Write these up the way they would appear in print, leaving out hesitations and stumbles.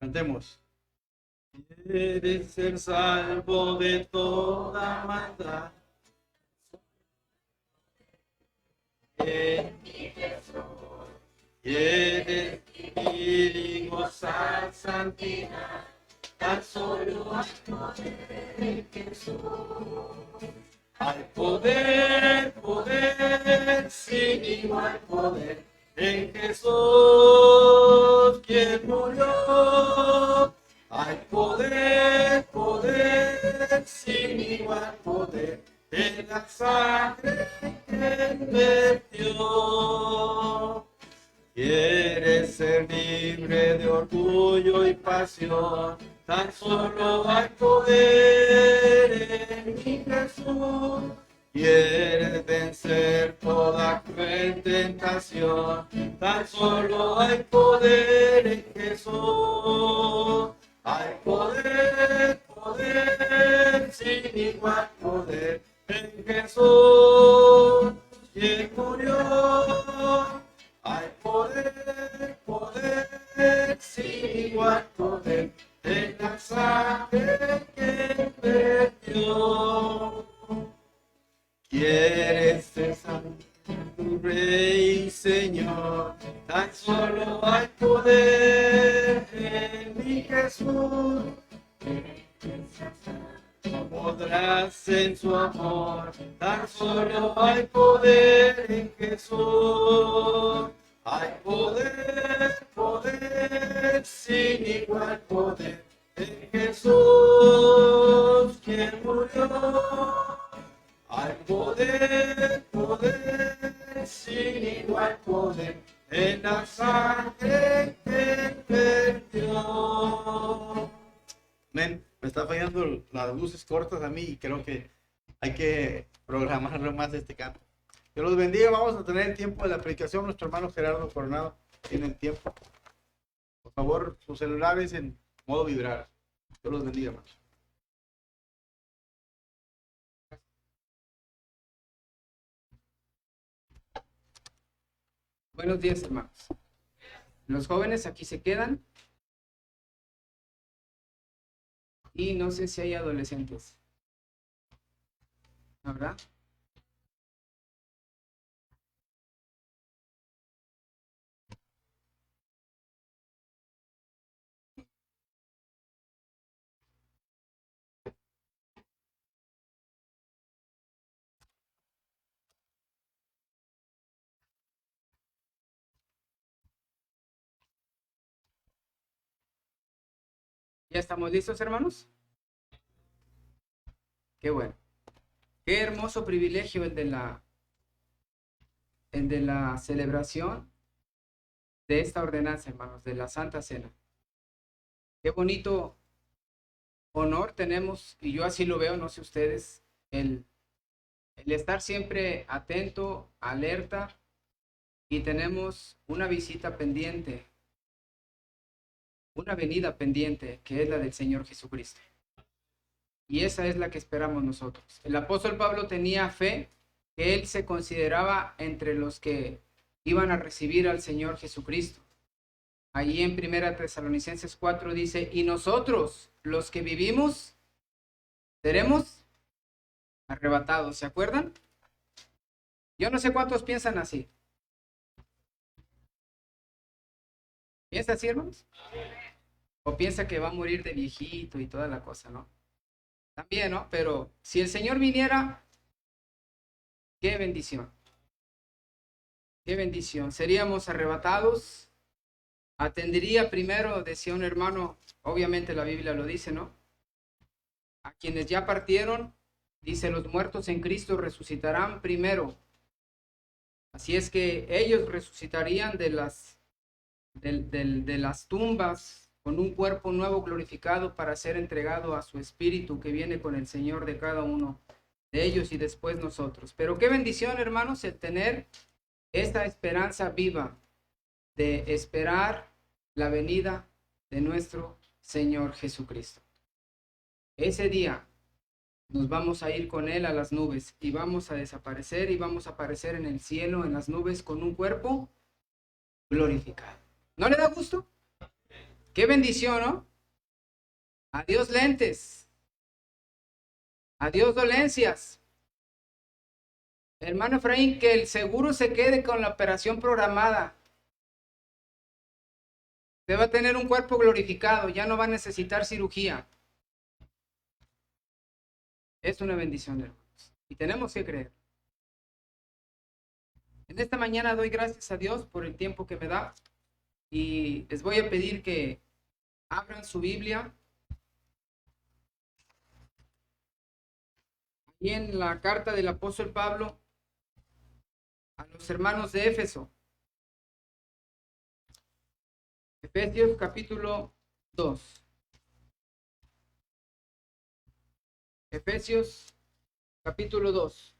Cantemos. Quieres ser salvo de toda maldad. Quieres vivir y gozar santidad. Tan solo hay poder en Jesús. Hay poder, poder, sin igual poder en Jesús, quien murió. Hay poder, poder, sin igual poder en la sangre que vertió. Quieres ser libre de orgullo y pasión, tan solo hay poder en mi Jesús. Quieres vencer toda cruel tentación, tan solo hay poder en Jesús. Hay poder, poder, sin igual poder en Jesús, quien murió. Hay poder, poder, sin igual poder en la sangre que vertió. Quieres ser santo, Rey y Señor, tan solo hay poder en mi Jesús. No podrás en su amor, tan solo hay poder en Jesús. Hay poder, poder, sin igual poder en Jesús, quien murió. Hay poder, poder, sin igual poder en la sangre que vertió. Men, me está fallando las luces cortas a mí y creo que hay que programarlo más de este canto. Dios los bendiga. Vamos a tener el tiempo de la predicación. Nuestro hermano Gerardo Coronado tiene el tiempo. Por favor, sus celulares en modo vibrar. Dios los bendiga, hermanos. Buenos días, hermanos. Los jóvenes aquí se quedan. Y no sé si hay adolescentes. ¿Habrá? ¿Ya estamos listos, hermanos? Qué bueno. Qué hermoso privilegio el de la celebración de esta ordenanza, hermanos, de la Santa Cena. Qué bonito honor tenemos, y yo así lo veo, no sé ustedes, el estar siempre atento, alerta, y tenemos una visita pendiente, una venida pendiente, que es la del Señor Jesucristo. Y esa es la que esperamos nosotros. El apóstol Pablo tenía fe, que él se consideraba entre los que iban a recibir al Señor Jesucristo. Allí en 1 Tesalonicenses 4 dice, y nosotros, los que vivimos, seremos arrebatados. ¿Se acuerdan? Yo no sé cuántos piensan así. ¿Piensa así, hermanos? O piensa que va a morir de viejito y toda la cosa, ¿no? También, ¿no? Pero si el Señor viniera, qué bendición. Qué bendición. Seríamos arrebatados. Atendería primero, decía un hermano, obviamente la Biblia lo dice, ¿no? A quienes ya partieron, dice, los muertos en Cristo resucitarán primero. Así es que ellos resucitarían de las tumbas con un cuerpo nuevo glorificado para ser entregado a su espíritu que viene con el Señor de cada uno de ellos y después nosotros. Pero qué bendición, hermanos, el tener esta esperanza viva de esperar la venida de nuestro Señor Jesucristo. Ese día nos vamos a ir con Él a las nubes y vamos a desaparecer y vamos a aparecer en el cielo, en las nubes, con un cuerpo glorificado. ¿No le da gusto? Qué bendición, ¿no? Adiós lentes. Adiós dolencias. Hermano Efraín, que el seguro se quede con la operación programada. Usted va a tener un cuerpo glorificado, ya no va a necesitar cirugía. Es una bendición, hermanos. Y tenemos que creer. En esta mañana doy gracias a Dios por el tiempo que me da. Y les voy a pedir que abran su Biblia. Y en la carta del apóstol Pablo a los hermanos de Éfeso. Efesios capítulo 2. Efesios capítulo 2.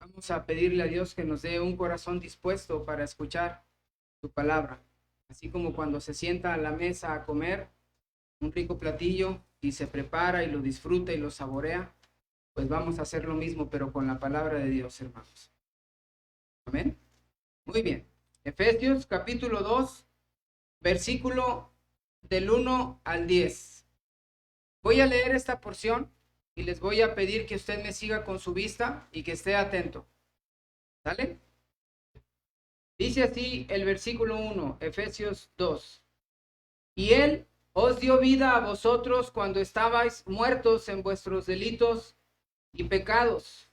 Vamos a pedirle a Dios que nos dé un corazón dispuesto para escuchar su palabra. Así como cuando se sienta a la mesa a comer un rico platillo y se prepara y lo disfruta y lo saborea, pues vamos a hacer lo mismo, pero con la palabra de Dios, hermanos. Amén. Muy bien. Efesios capítulo 2, versículo del 1 al 10. Voy a leer esta porción y les voy a pedir que usted me siga con su vista y que esté atento. ¿Sale? Dice así el versículo 1, Efesios 2. Y Él os dio vida a vosotros cuando estabais muertos en vuestros delitos y pecados,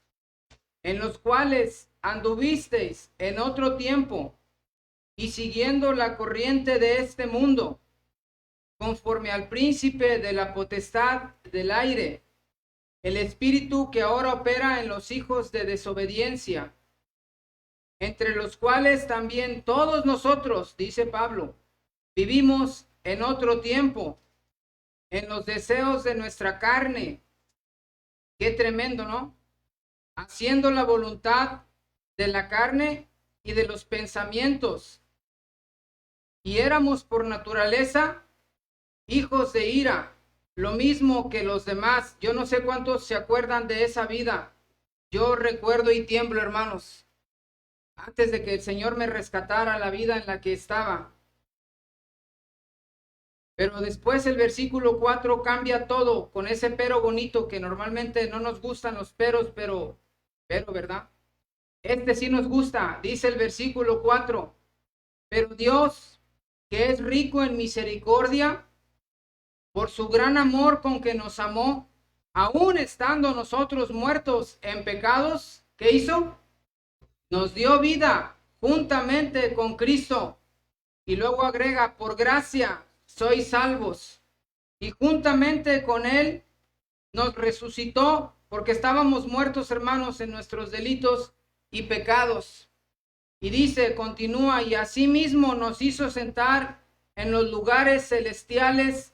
en los cuales anduvisteis en otro tiempo, y siguiendo la corriente de este mundo, conforme al príncipe de la potestad del aire, el espíritu que ahora opera en los hijos de desobediencia, entre los cuales también todos nosotros, dice Pablo, vivimos en otro tiempo, en los deseos de nuestra carne. Qué tremendo, ¿no? Haciendo la voluntad de la carne y de los pensamientos. Y éramos por naturaleza hijos de ira, lo mismo que los demás. Yo no sé cuántos se acuerdan de esa vida. Yo recuerdo y tiemblo, hermanos. Antes de que el Señor me rescatara la vida en la que estaba. Pero después el versículo 4 cambia todo con ese pero bonito, que normalmente no nos gustan los peros, pero, ¿verdad? Este sí nos gusta, dice el versículo 4. Pero Dios, que es rico en misericordia, por su gran amor con que nos amó, aun estando nosotros muertos en pecados, ¿qué hizo? Nos dio vida juntamente con Cristo. Y luego agrega, por gracia sois salvos. Y juntamente con Él nos resucitó, porque estábamos muertos, hermanos, en nuestros delitos y pecados. Y dice, continúa, y asimismo nos hizo sentar en los lugares celestiales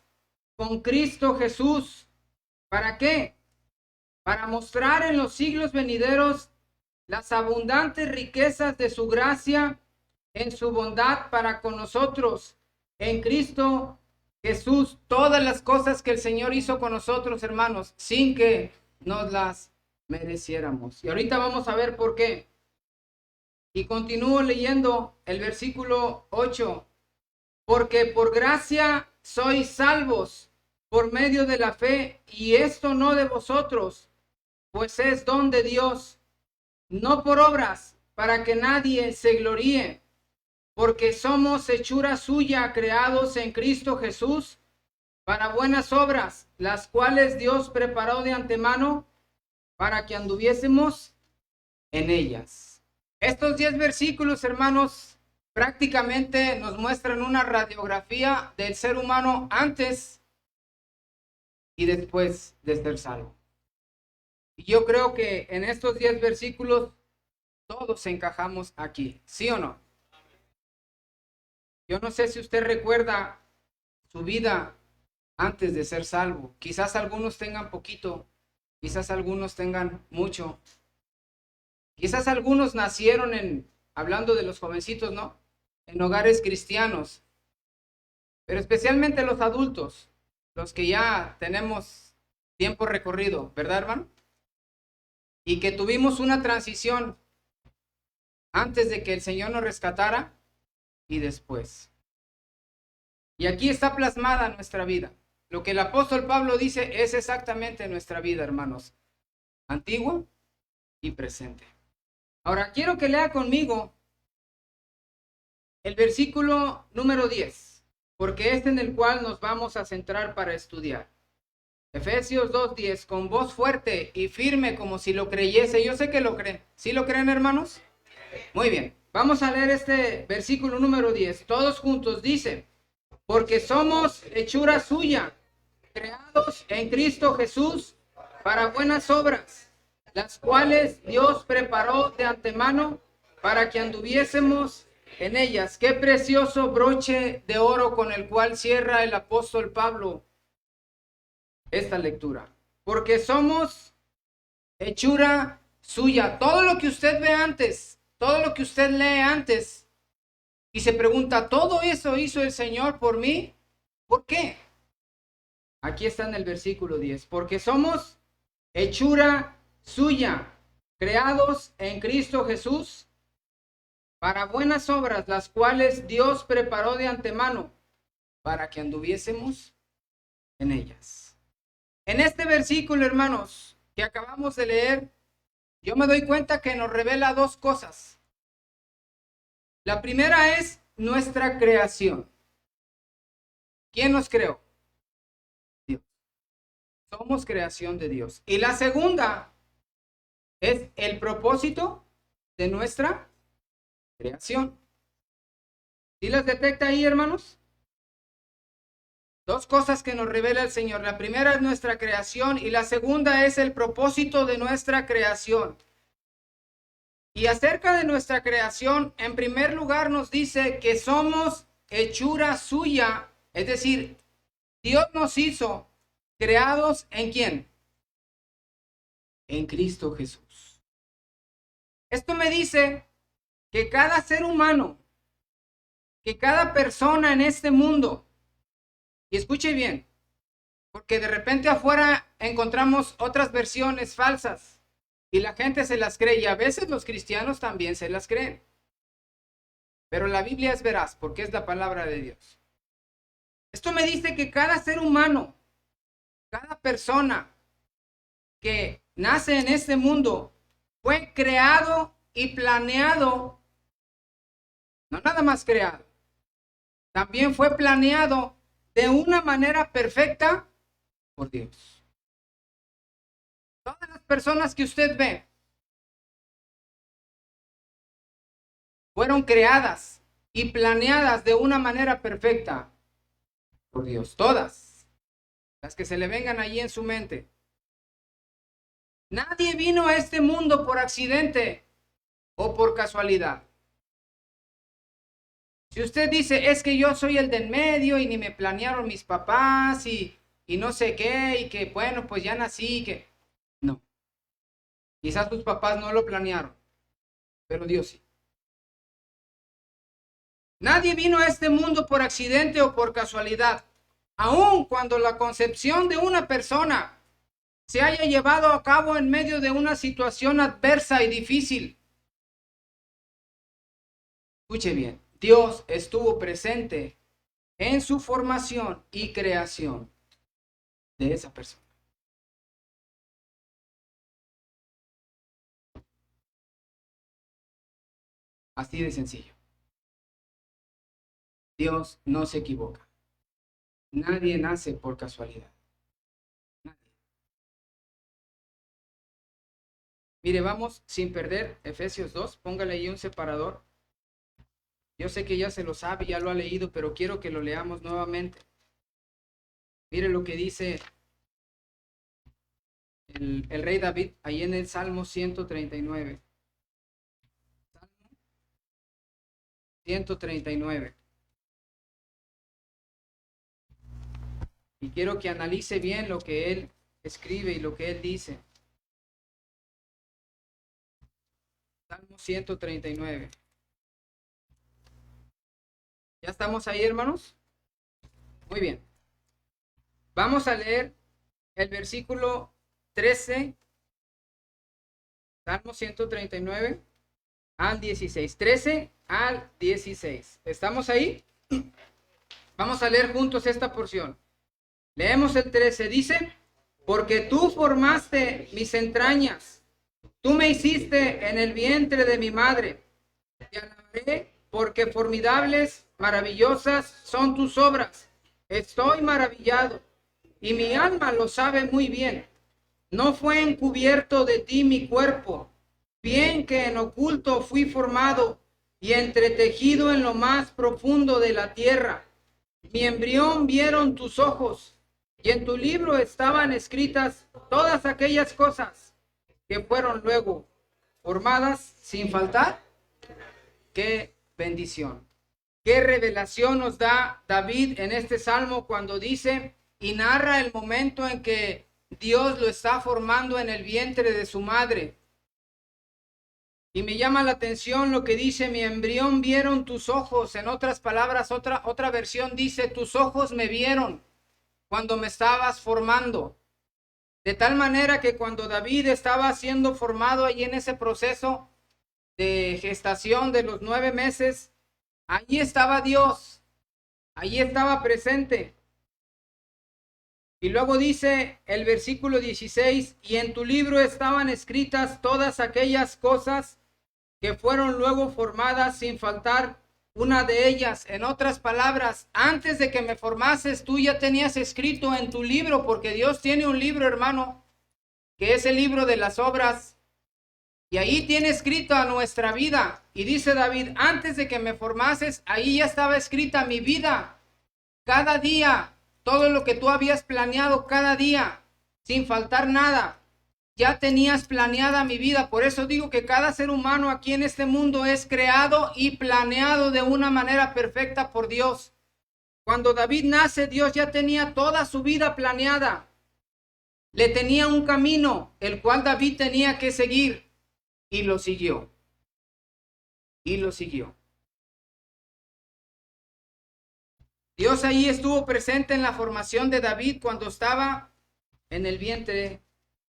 con Cristo Jesús. ¿Para qué? Para mostrar en los siglos venideros las abundantes riquezas de su gracia en su bondad para con nosotros en Cristo Jesús. Todas las cosas que el Señor hizo con nosotros, hermanos, sin que nos las mereciéramos. Y ahorita vamos a ver por qué. Y continúo leyendo el versículo 8. Porque por gracia sois salvos por medio de la fe, y esto no de vosotros, pues es don de Dios, no por obras, para que nadie se gloríe, porque somos hechura suya, creados en Cristo Jesús, para buenas obras, las cuales Dios preparó de antemano para que anduviésemos en ellas. Estos 10 versículos, hermanos, prácticamente nos muestran una radiografía del ser humano antes y después de ser salvo. Y yo creo que en estos 10 versículos todos encajamos aquí, ¿sí o no? Yo no sé si usted recuerda su vida antes de ser salvo. Quizás algunos tengan poquito, quizás algunos tengan mucho. Quizás algunos nacieron hablando de los jovencitos, ¿no? En hogares cristianos. Pero especialmente los adultos, los que ya tenemos tiempo recorrido, ¿verdad, hermano? Y que tuvimos una transición antes de que el Señor nos rescatara y después. Y aquí está plasmada nuestra vida. Lo que el apóstol Pablo dice es exactamente nuestra vida, hermanos. Antigua y presente. Ahora, quiero que lea conmigo el versículo número 10, porque es en el cual nos vamos a centrar para estudiar. Efesios 2:10, con voz fuerte y firme como si lo creyese. Yo sé que lo creen. ¿Sí lo creen, hermanos? Muy bien. Vamos a leer este versículo número 10. Todos juntos dice, porque somos hechura suya, creados en Cristo Jesús para buenas obras, las cuales Dios preparó de antemano para que anduviésemos en ellas. Qué precioso broche de oro con el cual cierra el apóstol Pablo esta lectura. Porque somos hechura suya. Todo lo que usted ve antes, todo lo que usted lee antes, y se pregunta, ¿todo eso hizo el Señor por mí? ¿Por qué? Aquí está en el versículo 10. Porque somos hechura suya, creados en Cristo Jesús para buenas obras, las cuales Dios preparó de antemano para que anduviésemos en ellas. En este versículo, hermanos, que acabamos de leer, yo me doy cuenta que nos revela dos cosas. La primera es nuestra creación. ¿Quién nos creó? Dios. Somos creación de Dios. Y la segunda es el propósito de nuestra creación. ¿Sí las detecta ahí, hermanos? Dos cosas que nos revela el Señor. La primera es nuestra creación y la segunda es el propósito de nuestra creación. Y acerca de nuestra creación, en primer lugar nos dice que somos hechura suya, es decir, Dios nos hizo creados ¿en quién? En Cristo Jesús. Esto me dice que cada ser humano, que cada persona en este mundo, y escuche bien, porque de repente afuera encontramos otras versiones falsas y la gente se las cree y a veces los cristianos también se las creen. Pero la Biblia es veraz porque es la palabra de Dios. Esto me dice que cada ser humano, cada persona que nace en este mundo fue creado y planeado, no nada más creado, también fue planeado de una manera perfecta por Dios. Todas las personas que usted ve fueron creadas y planeadas de una manera perfecta por Dios. Todas las que se le vengan allí en su mente. Nadie vino a este mundo por accidente o por casualidad. Si usted dice, es que yo soy el del medio y ni me planearon mis papás y no sé qué, y que bueno, pues ya nací, que no. Quizás tus papás no lo planearon, pero Dios sí. Nadie vino a este mundo por accidente o por casualidad. Aun cuando la concepción de una persona se haya llevado a cabo en medio de una situación adversa y difícil. Escuche bien, Dios estuvo presente en su formación y creación de esa persona. Así de sencillo. Dios no se equivoca. Nadie nace por casualidad. Nadie. Mire, vamos sin perder Efesios 2. Póngale ahí un separador. Yo sé que ya se lo sabe, ya lo ha leído, pero quiero que lo leamos nuevamente. Mire lo que dice el rey David ahí en el Salmo 139. Salmo 139. Y quiero que analice bien lo que él escribe y lo que él dice. Salmo 139. ¿Ya estamos ahí, hermanos? Muy bien. Vamos a leer el versículo 13. Salmo 139. al 16. 13 al 16. ¿Estamos ahí? Vamos a leer juntos esta porción. Leemos el 13. Dice, porque tú formaste mis entrañas, tú me hiciste en el vientre de mi madre. Te alabaré porque formidables, maravillosas son tus obras. Estoy maravillado y mi alma lo sabe muy bien. No fue encubierto de ti mi cuerpo, bien que en oculto fui formado y entretejido en lo más profundo de la tierra. Mi embrión vieron tus ojos, y en tu libro estaban escritas todas aquellas cosas que fueron luego formadas sin faltar. Qué bendición, qué revelación nos da David en este salmo cuando dice y narra el momento en que Dios lo está formando en el vientre de su madre. Y me llama la atención lo que dice, mi embrión vieron tus ojos. En otras palabras, otra versión dice, tus ojos me vieron cuando me estabas formando. De tal manera que cuando David estaba siendo formado allí en ese proceso de gestación de los 9 meses, allí estaba Dios, allí estaba presente. Y luego dice el versículo 16, y en tu libro estaban escritas todas aquellas cosas que fueron luego formadas sin faltar una de ellas. En otras palabras, antes de que me formases, tú ya tenías escrito en tu libro, porque Dios tiene un libro, hermano, que es el libro de las obras, y ahí tiene escrito a nuestra vida. Y dice David, antes de que me formases, ahí ya estaba escrita mi vida, cada día, todo lo que tú habías planeado cada día, sin faltar nada. Ya tenías planeada mi vida. Por eso digo que cada ser humano aquí en este mundo es creado y planeado de una manera perfecta por Dios. Cuando David nace, Dios ya tenía toda su vida planeada. Le tenía un camino, el cual David tenía que seguir, y lo siguió. Y lo siguió. Dios ahí estuvo presente en la formación de David cuando estaba en el vientre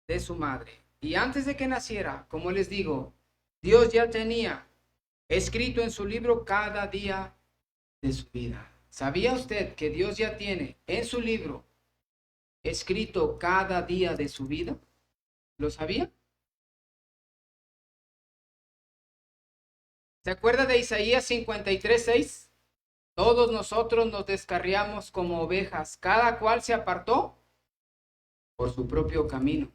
de su madre. Y antes de que naciera, como les digo, Dios ya tenía escrito en su libro cada día de su vida. ¿Sabía usted que Dios ya tiene en su libro escrito cada día de su vida? ¿Lo sabía? ¿Se acuerda de Isaías 53:6? Todos nosotros nos descarriamos como ovejas, cada cual se apartó por su propio camino.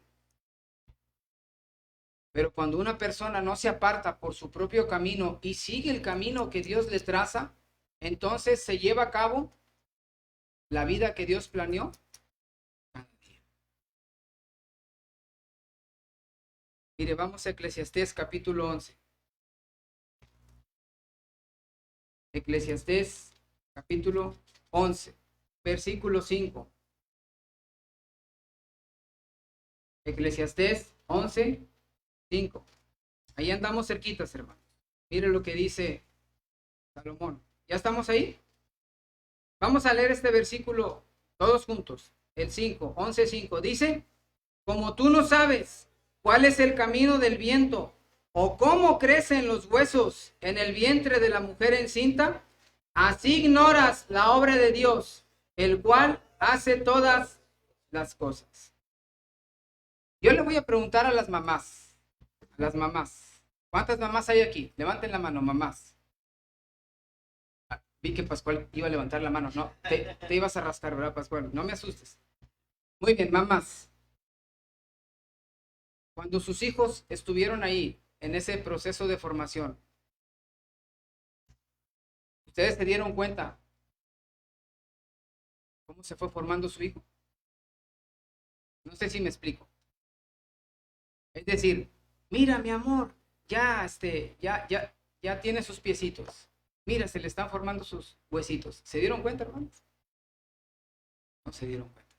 Pero cuando una persona no se aparta por su propio camino y sigue el camino que Dios le traza, entonces se lleva a cabo la vida que Dios planeó cada día. Mire, vamos a Eclesiastés capítulo 11. Eclesiastés capítulo 11, versículo 5. Eclesiastés 11, 5. Ahí andamos cerquitas, hermanos. Mire lo que dice Salomón. ¿Ya estamos ahí? Vamos a leer este versículo todos juntos. El 5, 11, 5. Dice, como tú no sabes cuál es el camino del viento o cómo crecen los huesos en el vientre de la mujer encinta, así ignoras la obra de Dios, el cual hace todas las cosas. Yo le voy a preguntar a las mamás. ¿Cuántas mamás hay aquí? Levanten la mano, mamás. Vi que Pascual iba a levantar la mano. No, te ibas a rascar, ¿verdad, Pascual? No me asustes. Muy bien, mamás. Cuando sus hijos estuvieron ahí, en ese proceso de formación, ¿ustedes se dieron cuenta cómo se fue formando su hijo? No sé si me explico. Es decir, mira, mi amor, ya tiene sus piecitos. Mira, se le están formando sus huesitos. ¿Se dieron cuenta, hermanos? No se dieron cuenta.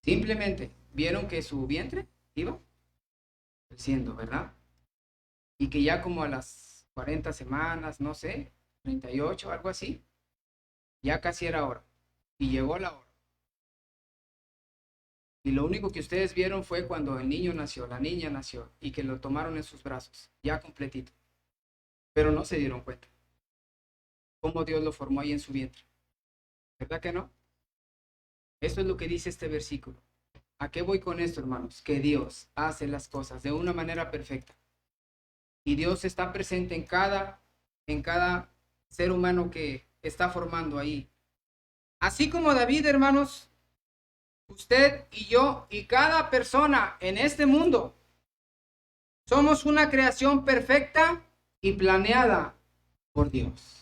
Simplemente vieron que su vientre iba creciendo, ¿verdad? Y que ya como a las 40 semanas, no sé, 38, algo así, ya casi era hora. Y llegó la hora. Y lo único que ustedes vieron fue cuando el niño nació, la niña nació, y que lo tomaron en sus brazos, ya completito. pero no se dieron cuenta cómo Dios lo formó ahí en su vientre. ¿Verdad que no? Eso es lo que dice este versículo. ¿A qué voy con esto, hermanos? Que Dios hace las cosas de una manera perfecta. Y Dios está presente en cada ser humano que está formando ahí. Así como David, hermanos, usted y yo y cada persona en este mundo somos una creación perfecta y planeada por Dios.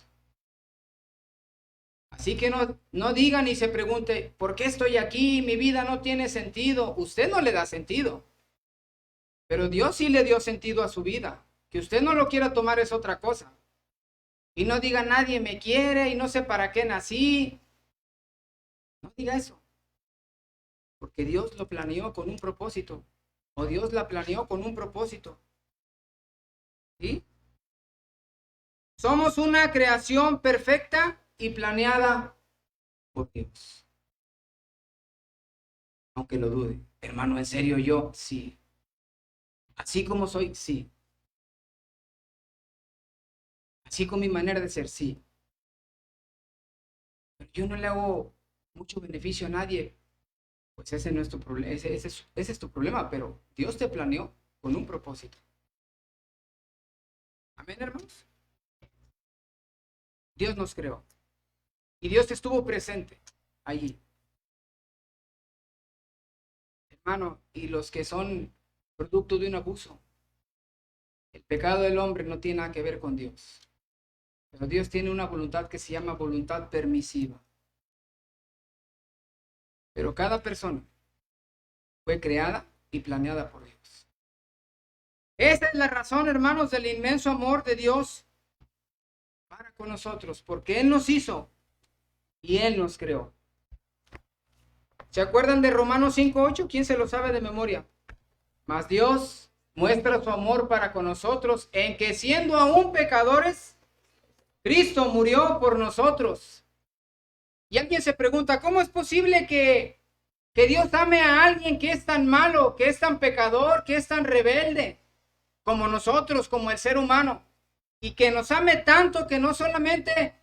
Así que no diga ni se pregunte, ¿por qué estoy aquí? Mi vida no tiene sentido. Usted no le da sentido. Pero Dios sí le dio sentido a su vida. Que usted no lo quiera tomar es otra cosa. Y no diga, nadie me quiere y no sé para qué nací. No diga eso. Porque Dios lo planeó con un propósito. O Dios la planeó con un propósito. ¿Sí? Somos una creación perfecta y planeada por Dios. Aunque lo dude. Hermano, ¿en serio yo? Sí. Así como soy, sí. Así con mi manera de ser, sí. Pero yo no le hago mucho beneficio a nadie. Pues ese no es tu problema, ese es tu problema, pero Dios te planeó con un propósito. Amén, hermanos. Dios nos creó. Y Dios estuvo presente allí. Hermano, y los que son producto de un abuso. El pecado del hombre no tiene nada que ver con Dios. Pero Dios tiene una voluntad que se llama voluntad permisiva. Pero cada persona fue creada y planeada por Dios. Esa es la razón, hermanos, del inmenso amor de Dios para con nosotros, porque Él nos hizo y Él nos creó. ¿Se acuerdan de Romanos 5:8? ¿Quién se lo sabe de memoria? Mas Dios muestra su amor para con nosotros en que siendo aún pecadores, Cristo murió por nosotros. Y alguien se pregunta, ¿cómo es posible que Dios ame a alguien que es tan malo, que es tan pecador, que es tan rebelde como nosotros, como el ser humano? Y que nos ame tanto que no solamente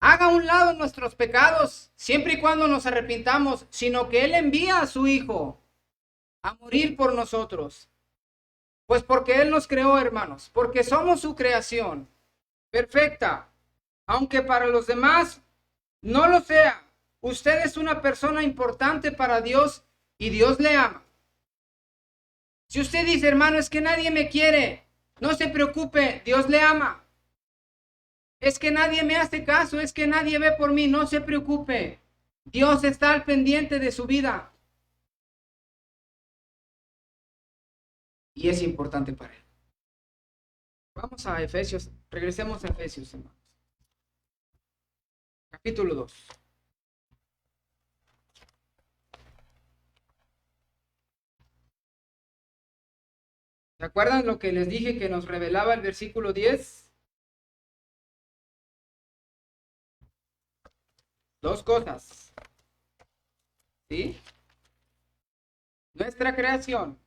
haga a un lado nuestros pecados, siempre y cuando nos arrepintamos, sino que Él envía a su Hijo a morir por nosotros. Pues porque Él nos creó, hermanos, porque somos su creación perfecta, aunque para los demás no lo sea. Usted es una persona importante para Dios y Dios le ama. Si usted dice, hermano, es que nadie me quiere, no se preocupe, Dios le ama. Es que nadie me hace caso, es que nadie ve por mí, no se preocupe. Dios está al pendiente de su vida. Y es importante para Él. Vamos a Efesios, regresemos a Efesios, hermanos. Capítulo 2. ¿Se acuerdan lo que les dije que nos revelaba el versículo 10? Dos cosas. ¿Sí? Nuestra creación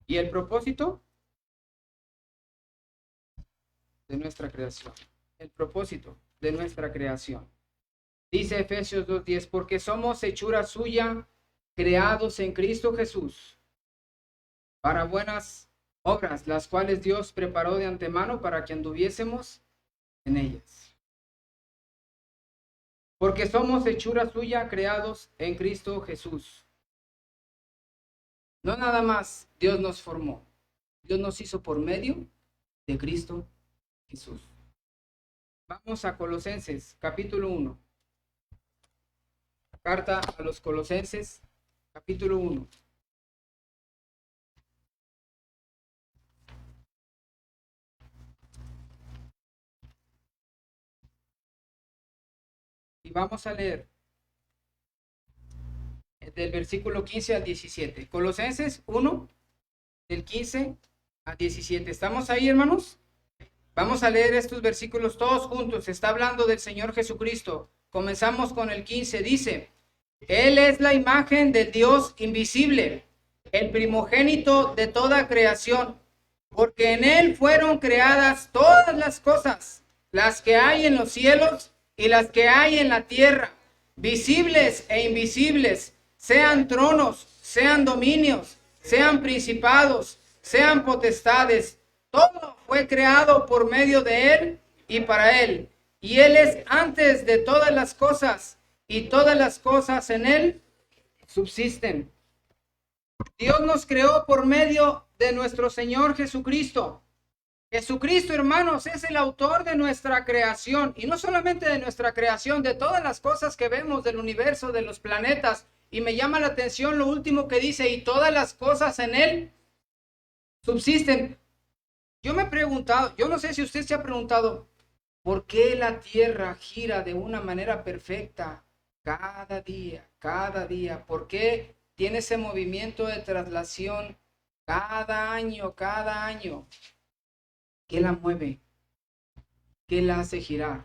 y el propósito de nuestra creación. El propósito de nuestra creación. Dice Efesios 2:10, porque somos hechura suya, creados en Cristo Jesús, para buenas obras, las cuales Dios preparó de antemano para que anduviésemos en ellas. Porque somos hechura suya, creados en Cristo Jesús. No nada más Dios nos formó, Dios nos hizo por medio de Cristo Jesús. Vamos a Colosenses, capítulo 1. Carta a los Colosenses, capítulo 1. Y vamos a leer del versículo 15 al 17. Colosenses 1, del 15 al 17. ¿Estamos ahí, hermanos? Vamos a leer estos versículos todos juntos. Está hablando del Señor Jesucristo. Comenzamos con el 15. Dice, Él es la imagen del Dios invisible, el primogénito de toda creación, porque en él fueron creadas todas las cosas, las que hay en los cielos y las que hay en la tierra, visibles e invisibles, sean tronos, sean dominios, sean principados, sean potestades. Todo fue creado por medio de él y para él. Y él es antes de todas las cosas, y todas las cosas en él subsisten. Dios nos creó por medio de nuestro Señor Jesucristo. Jesucristo, hermanos, es el autor de nuestra creación, y no solamente de nuestra creación, de todas las cosas que vemos del universo, de los planetas. Y me llama la atención lo último que dice, y todas las cosas en él subsisten. Yo me he preguntado, yo no sé si usted se ha preguntado, ¿por qué la Tierra gira de una manera perfecta cada día, cada día? ¿Por qué tiene ese movimiento de traslación cada año, cada año? ¿Qué la mueve? ¿Qué la hace girar?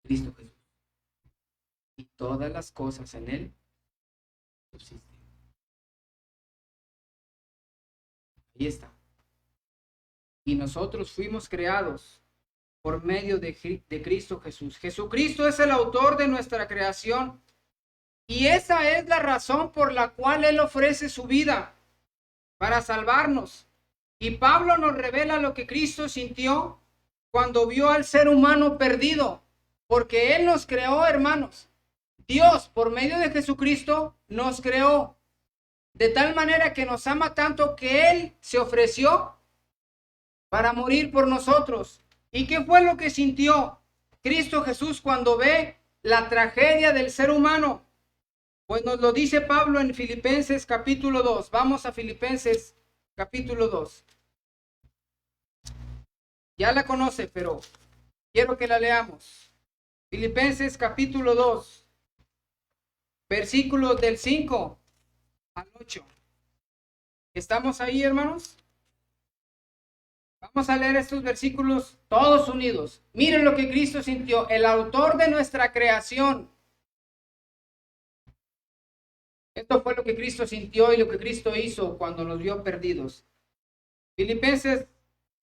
Cristo Jesús. Y todas las cosas en él subsisten. Ahí está. Y nosotros fuimos creados por medio de Cristo Jesús. Jesucristo es el autor de nuestra creación. Y esa es la razón por la cual Él ofrece su vida para salvarnos. Y Pablo nos revela lo que Cristo sintió cuando vio al ser humano perdido. Porque Él nos creó, hermanos. Dios, por medio de Jesucristo, nos creó de tal manera que nos ama tanto que Él se ofreció para morir por nosotros. ¿Y qué fue lo que sintió Cristo Jesús cuando ve la tragedia del ser humano? Pues nos lo dice Pablo en Filipenses capítulo 2. Vamos a Filipenses capítulo 2. Ya la conoce, pero quiero que la leamos. Filipenses capítulo 2, versículos del 5 al 8. ¿Estamos ahí, hermanos? Vamos a leer estos versículos todos unidos. Miren lo que Cristo sintió, el autor de nuestra creación. Esto fue lo que Cristo sintió y lo que Cristo hizo cuando nos vio perdidos. Filipenses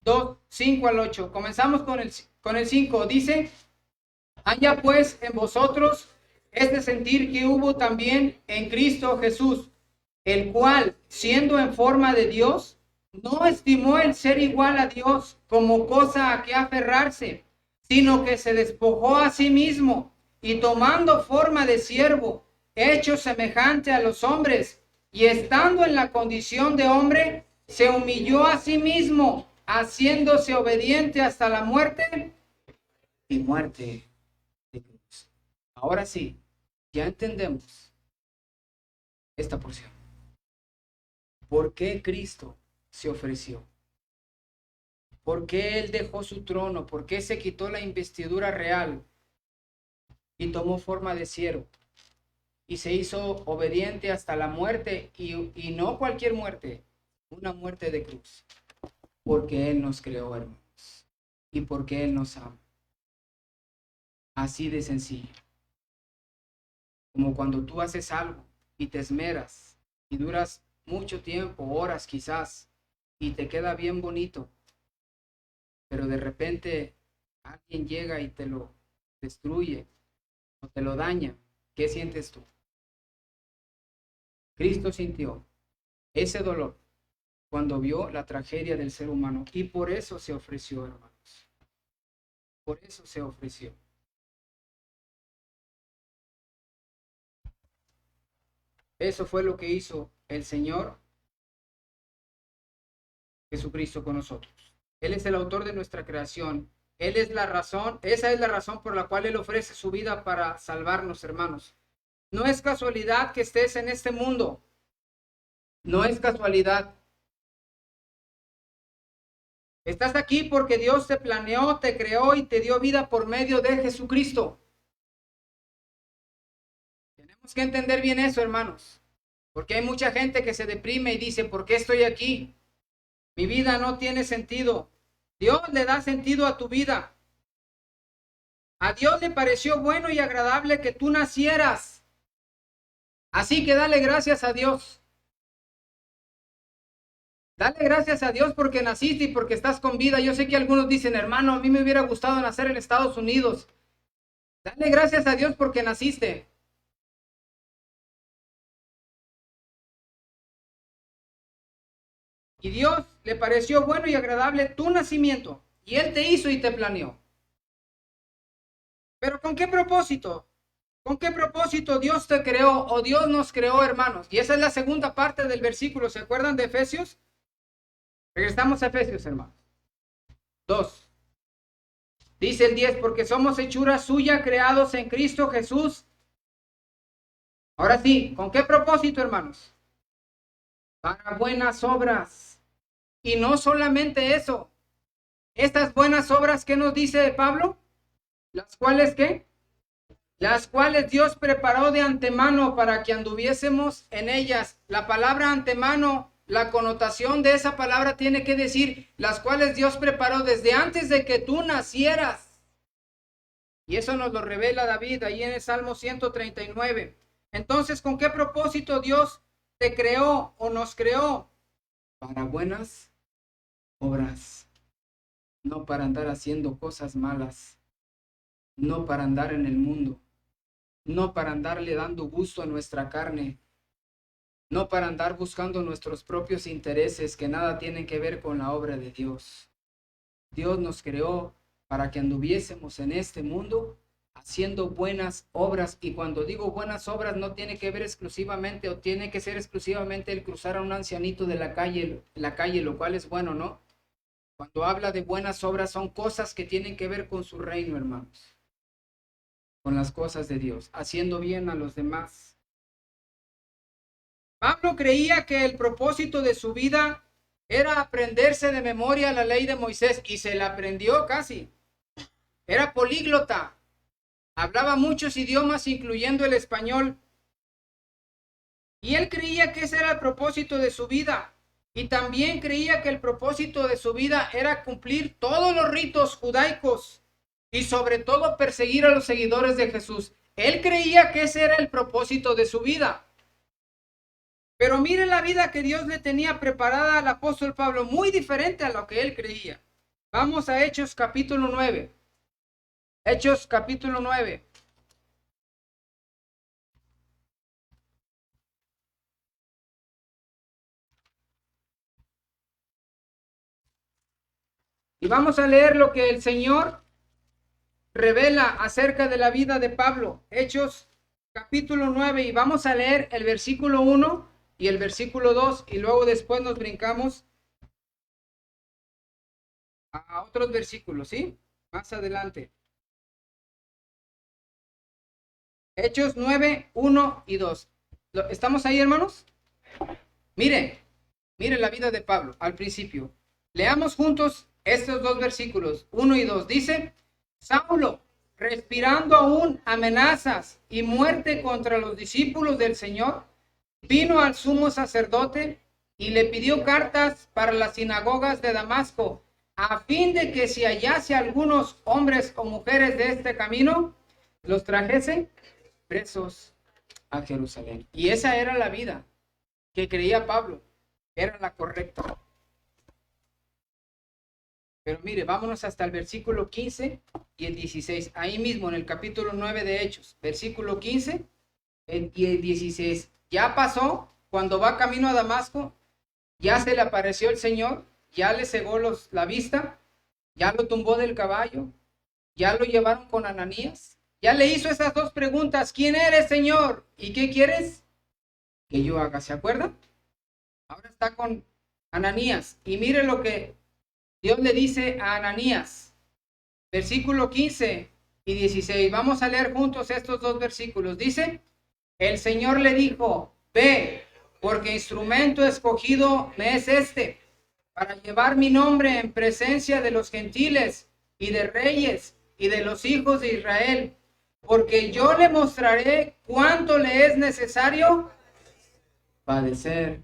2, 5 al 8. Comenzamos con el 5. Dice, haya pues en vosotros este sentir que hubo también en Cristo Jesús, el cual, siendo en forma de Dios, no estimó el ser igual a Dios como cosa a que aferrarse, sino que se despojó a sí mismo, y tomando forma de siervo, hecho semejante a los hombres, y estando en la condición de hombre, se humilló a sí mismo, haciéndose obediente hasta la muerte y muerte de cruz. Ahora sí, ya entendemos esta porción. ¿Por qué Cristo se ofreció? ¿Por qué Él dejó su trono? ¿Por qué se quitó la investidura real y tomó forma de siervo? Y se hizo obediente hasta la muerte, y no cualquier muerte, una muerte de cruz. Porque Él nos creó, hermanos, y porque Él nos ama. Así de sencillo. Como cuando tú haces algo y te esmeras y duras mucho tiempo, horas quizás, y te queda bien bonito, pero de repente alguien llega y te lo destruye o te lo daña. ¿Qué sientes tú? Cristo sintió ese dolor cuando vio la tragedia del ser humano, y por eso se ofreció, hermanos. Por eso se ofreció. Eso fue lo que hizo el Señor Jesucristo con nosotros. Él es el autor de nuestra creación. Él es la razón, esa es la razón por la cual Él ofrece su vida para salvarnos, hermanos. No es casualidad que estés en este mundo. No es casualidad. Estás aquí porque Dios te planeó, te creó y te dio vida por medio de Jesucristo. Tenemos que entender bien eso, hermanos. Porque hay mucha gente que se deprime y dice, ¿por qué estoy aquí? Mi vida no tiene sentido. Dios le da sentido a tu vida. A Dios le pareció bueno y agradable que tú nacieras. Así que dale gracias a Dios. Dale gracias a Dios porque naciste y porque estás con vida. Yo sé que algunos dicen, hermano, a mí me hubiera gustado nacer en Estados Unidos. Dale gracias a Dios porque naciste. Y Dios le pareció bueno y agradable tu nacimiento. Y Él te hizo y te planeó. Pero ¿con qué propósito? ¿Con qué propósito Dios te creó o Dios nos creó, hermanos? Y esa es la segunda parte del versículo. ¿Se acuerdan de Efesios? Regresamos a Efesios, hermanos. 2. Dice el 10, porque somos hechura suya, creados en Cristo Jesús. Ahora sí, ¿con qué propósito, hermanos? Para buenas obras. Y no solamente eso. Estas buenas obras, ¿qué nos dice Pablo? Las cuales, ¿qué? Las cuales Dios preparó de antemano para que anduviésemos en ellas. La palabra antemano, la connotación de esa palabra tiene que decir, las cuales Dios preparó desde antes de que tú nacieras. Y eso nos lo revela David ahí en el Salmo 139. Entonces, ¿con qué propósito Dios te creó o nos creó? Para buenas obras, no para andar haciendo cosas malas, no para andar en el mundo, no para andarle dando gusto a nuestra carne, no para andar buscando nuestros propios intereses que nada tienen que ver con la obra de Dios. Dios nos creó para que anduviésemos en este mundo haciendo buenas obras. Y cuando digo buenas obras no tiene que ver exclusivamente o tiene que ser exclusivamente el cruzar a un ancianito de la calle, lo cual es bueno, ¿no? Cuando habla de buenas obras son cosas que tienen que ver con su reino, hermanos, con las cosas de Dios, haciendo bien a los demás. Pablo creía que el propósito de su vida era aprenderse de memoria la ley de Moisés y se la aprendió casi. Era políglota, hablaba muchos idiomas incluyendo el español. Y él creía que ese era el propósito de su vida. Y también creía que el propósito de su vida era cumplir todos los ritos judaicos y sobre todo perseguir a los seguidores de Jesús. Él creía que ese era el propósito de su vida. Pero mire la vida que Dios le tenía preparada al apóstol Pablo, muy diferente a lo que él creía. Vamos a Hechos capítulo 9. Hechos capítulo 9. Y vamos a leer lo que el Señor revela acerca de la vida de Pablo. Hechos capítulo 9 y vamos a leer el versículo 1 y el versículo 2 y luego después nos brincamos a otros versículos, ¿sí? Más adelante. Hechos 9, 1 y 2. ¿Estamos ahí, hermanos? Mire la vida de Pablo al principio. Leamos juntos estos dos versículos, 1 y 2. Dice, Saulo, respirando aún amenazas y muerte contra los discípulos del Señor, vino al sumo sacerdote y le pidió cartas para las sinagogas de Damasco, a fin de que si hallase algunos hombres o mujeres de este camino, los trajese presos a Jerusalén. Y esa era la vida que creía Pablo, era la correcta. Pero mire, vámonos hasta el versículo 15 y el 16. Ahí mismo en el capítulo 9 de Hechos, versículo 15 y el 16. Ya pasó, cuando va camino a Damasco, ya se le apareció el Señor, ya le cegó la vista, ya lo tumbó del caballo, ya lo llevaron con Ananías, ya le hizo esas dos preguntas, ¿quién eres, Señor? ¿Y qué quieres que yo haga? ¿Se acuerdan? Ahora está con Ananías y mire lo que Dios le dice a Ananías, versículo 15 y 16. Vamos a leer juntos estos dos versículos. Dice, el Señor le dijo, ve, porque instrumento escogido me es este, para llevar mi nombre en presencia de los gentiles y de reyes y de los hijos de Israel, porque yo le mostraré cuánto le es necesario padecer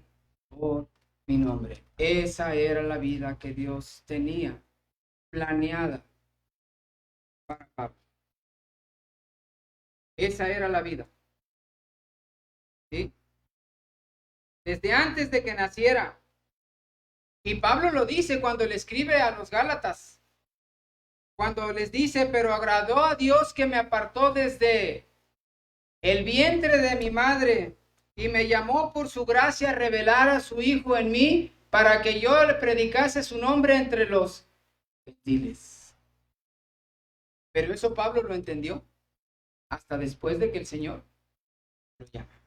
por mi nombre. Esa era la vida que Dios tenía planeada para Pablo. Esa era la vida. ¿Sí? Desde antes de que naciera, Y Pablo lo dice cuando le escribe a los Gálatas, cuando les dice, pero agradó a Dios que me apartó desde el vientre de mi madre y me llamó por su gracia a revelar a su Hijo en mí para que yo le predicase su nombre entre los gentiles. Pero eso Pablo lo entendió hasta después de que el Señor lo llama.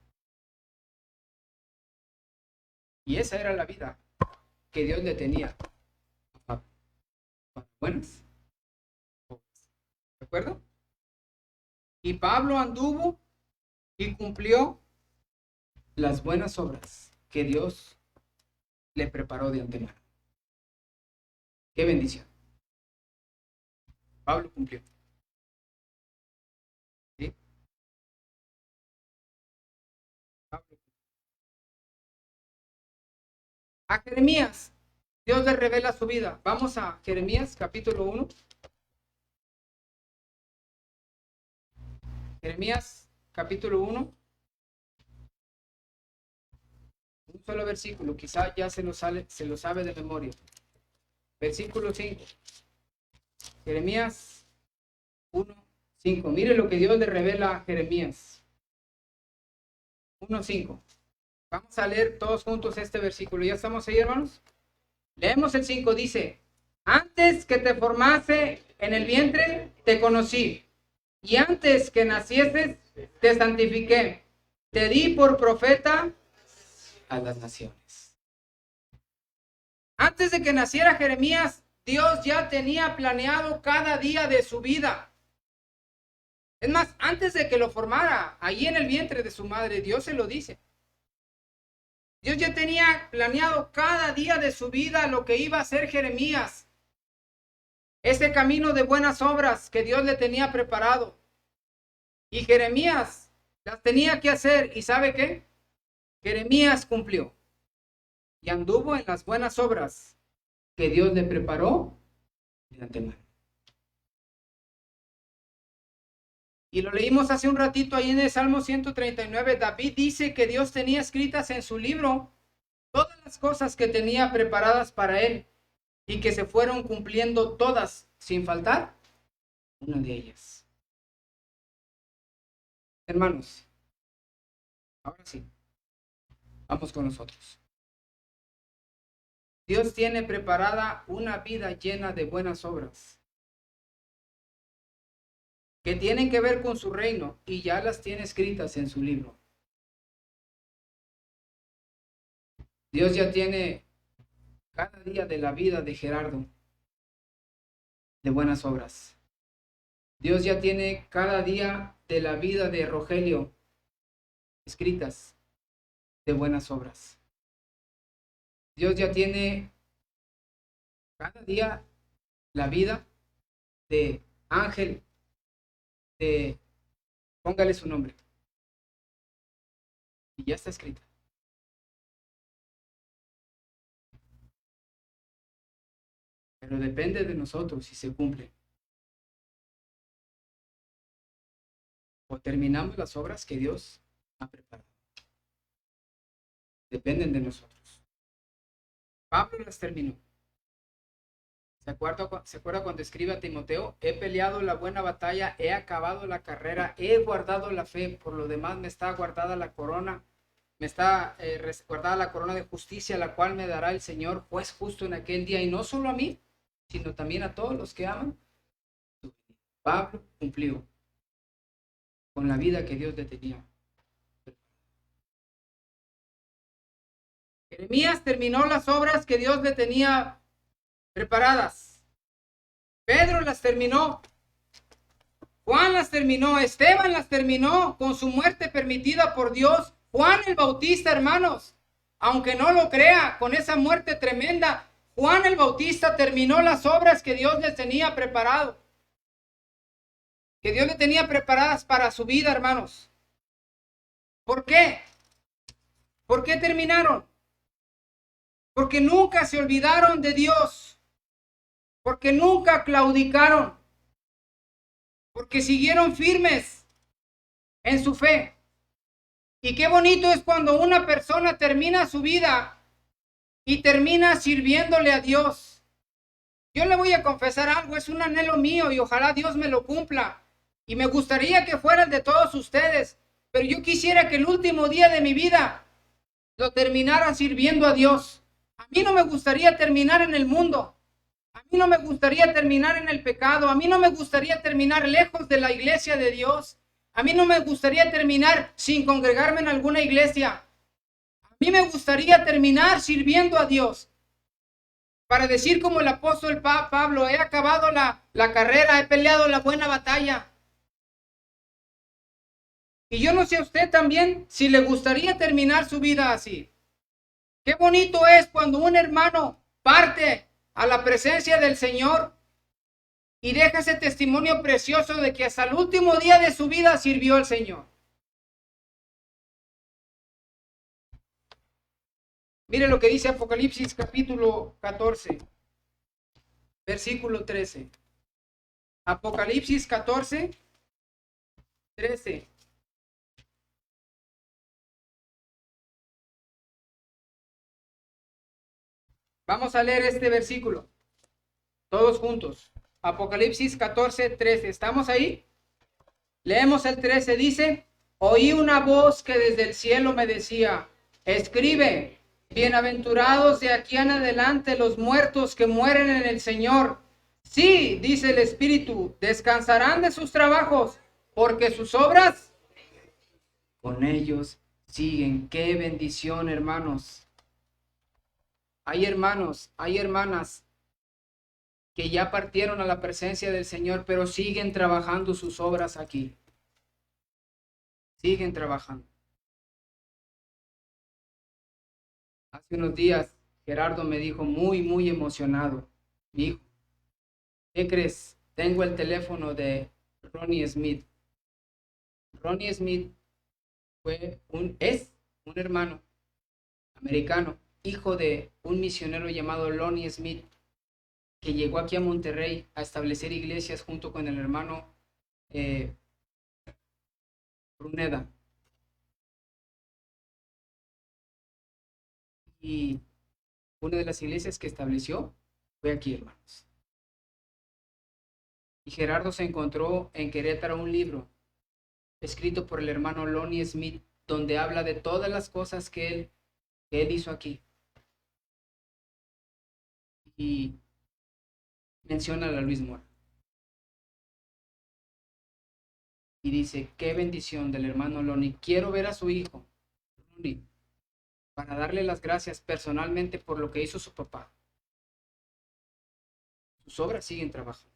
Y esa era la vida que Dios le tenía a Pablo. Buenas. ¿De acuerdo? Y Pablo anduvo y cumplió las buenas obras que Dios le preparó de antemano. ¡Qué bendición! Pablo cumplió. ¿Sí? Pablo. A Jeremías, Dios le revela su vida. Vamos a Jeremías capítulo 1. Jeremías capítulo 1. Un solo versículo, quizá ya se lo sabe de memoria. Versículo 5. Jeremías 1:5. Mire lo que Dios le revela a Jeremías. 1:5. Vamos a leer todos juntos este versículo. ¿Ya estamos ahí, hermanos? Leemos el 5. Dice: antes que te formase en el vientre, te conocí. Y antes que nacieses, te santifiqué. Te di por profeta a las naciones. Antes de que naciera Jeremías, Dios ya tenía planeado cada día de su vida. Es más, antes de que lo formara, ahí en el vientre de su madre, Dios se lo dice. Dios ya tenía planeado cada día de su vida lo que iba a hacer Jeremías. Ese camino de buenas obras que Dios le tenía preparado. Y Jeremías las tenía que hacer. ¿Y sabe qué? Jeremías cumplió. Y anduvo en las buenas obras que Dios le preparó de antemano. Y lo leímos hace un ratito ahí en el Salmo 139. David dice que Dios tenía escritas en su libro todas las cosas que tenía preparadas para él y que se fueron cumpliendo todas sin faltar una de ellas. Hermanos, ahora sí, vamos con nosotros. Dios tiene preparada una vida llena de buenas obras que tienen que ver con su reino y ya las tiene escritas en su libro. Dios ya tiene cada día de la vida de Gerardo de buenas obras. Dios ya tiene cada día de la vida de Rogelio escritas de buenas obras. Dios ya tiene cada día la vida de Ángel, póngale su nombre. Y ya está escrita. Pero depende de nosotros si se cumple. O terminamos las obras que Dios ha preparado. Dependen de nosotros. Pablo las terminó. ¿Se acuerda cuando escribe a Timoteo? He peleado la buena batalla, he acabado la carrera, he guardado la fe, por lo demás me está guardada la corona, me está guardada la corona de justicia, la cual me dará el Señor, pues justo en aquel día, y no solo a mí, sino también a todos los que aman. Pablo cumplió con la vida que Dios le tenía. Jeremías terminó las obras que Dios le tenía preparadas. Pedro las terminó. Juan las terminó. Esteban las terminó con su muerte permitida por Dios. Juan el Bautista, hermanos, aunque no lo crea, con esa muerte tremenda, Juan el Bautista terminó las obras que Dios les tenía preparado. Que Dios le tenía preparadas para su vida, hermanos. ¿Por qué? ¿Por qué terminaron? Porque nunca se olvidaron de Dios. Porque nunca claudicaron. Porque siguieron firmes en su fe. Y qué bonito es cuando una persona termina su vida y termina sirviéndole a Dios. Yo le voy a confesar algo, es un anhelo mío y ojalá Dios me lo cumpla. Y me gustaría que fuera el de todos ustedes, pero yo quisiera que el último día de mi vida lo terminara sirviendo a Dios. A mí no me gustaría terminar en el mundo. A mí no me gustaría terminar en el pecado. A mí no me gustaría terminar lejos de la iglesia de Dios. A mí no me gustaría terminar sin congregarme en alguna iglesia. A mí me gustaría terminar sirviendo a Dios. Para decir como el apóstol Pablo, he acabado la carrera, he peleado la buena batalla. Y yo no sé a usted también si le gustaría terminar su vida así. Qué bonito es cuando un hermano parte a la presencia del Señor y deja ese testimonio precioso de que hasta el último día de su vida sirvió al Señor. Mire lo que dice Apocalipsis capítulo 14, versículo 13. Apocalipsis 14, 13. Vamos a leer este versículo, todos juntos. Apocalipsis 14, 13. ¿Estamos ahí? Leemos el 13. Dice, oí una voz que desde el cielo me decía, escribe, bienaventurados de aquí en adelante los muertos que mueren en el Señor. Sí, dice el Espíritu, descansarán de sus trabajos, porque sus obras con ellos siguen. Qué bendición, hermanos. Hay hermanos, hay hermanas que ya partieron a la presencia del Señor, pero siguen trabajando sus obras aquí. Siguen trabajando. Hace unos días, Gerardo me dijo muy emocionado, mi hijo, ¿qué crees? Tengo el teléfono de Ronnie Smith. Ronnie Smith es un hermano americano, hijo de un misionero llamado Lonnie Smith, que llegó aquí a Monterrey a establecer iglesias junto con el hermano Pruneda. Y una de las iglesias que estableció fue aquí, hermanos. Y Gerardo se encontró en Querétaro un libro escrito por el hermano Lonnie Smith, donde habla de todas las cosas que él hizo aquí. Y menciona a la Luis Mora. Y dice, qué bendición del hermano Lonnie. Quiero ver a su hijo, Lonnie, para darle las gracias personalmente por lo que hizo su papá. Sus obras siguen trabajando.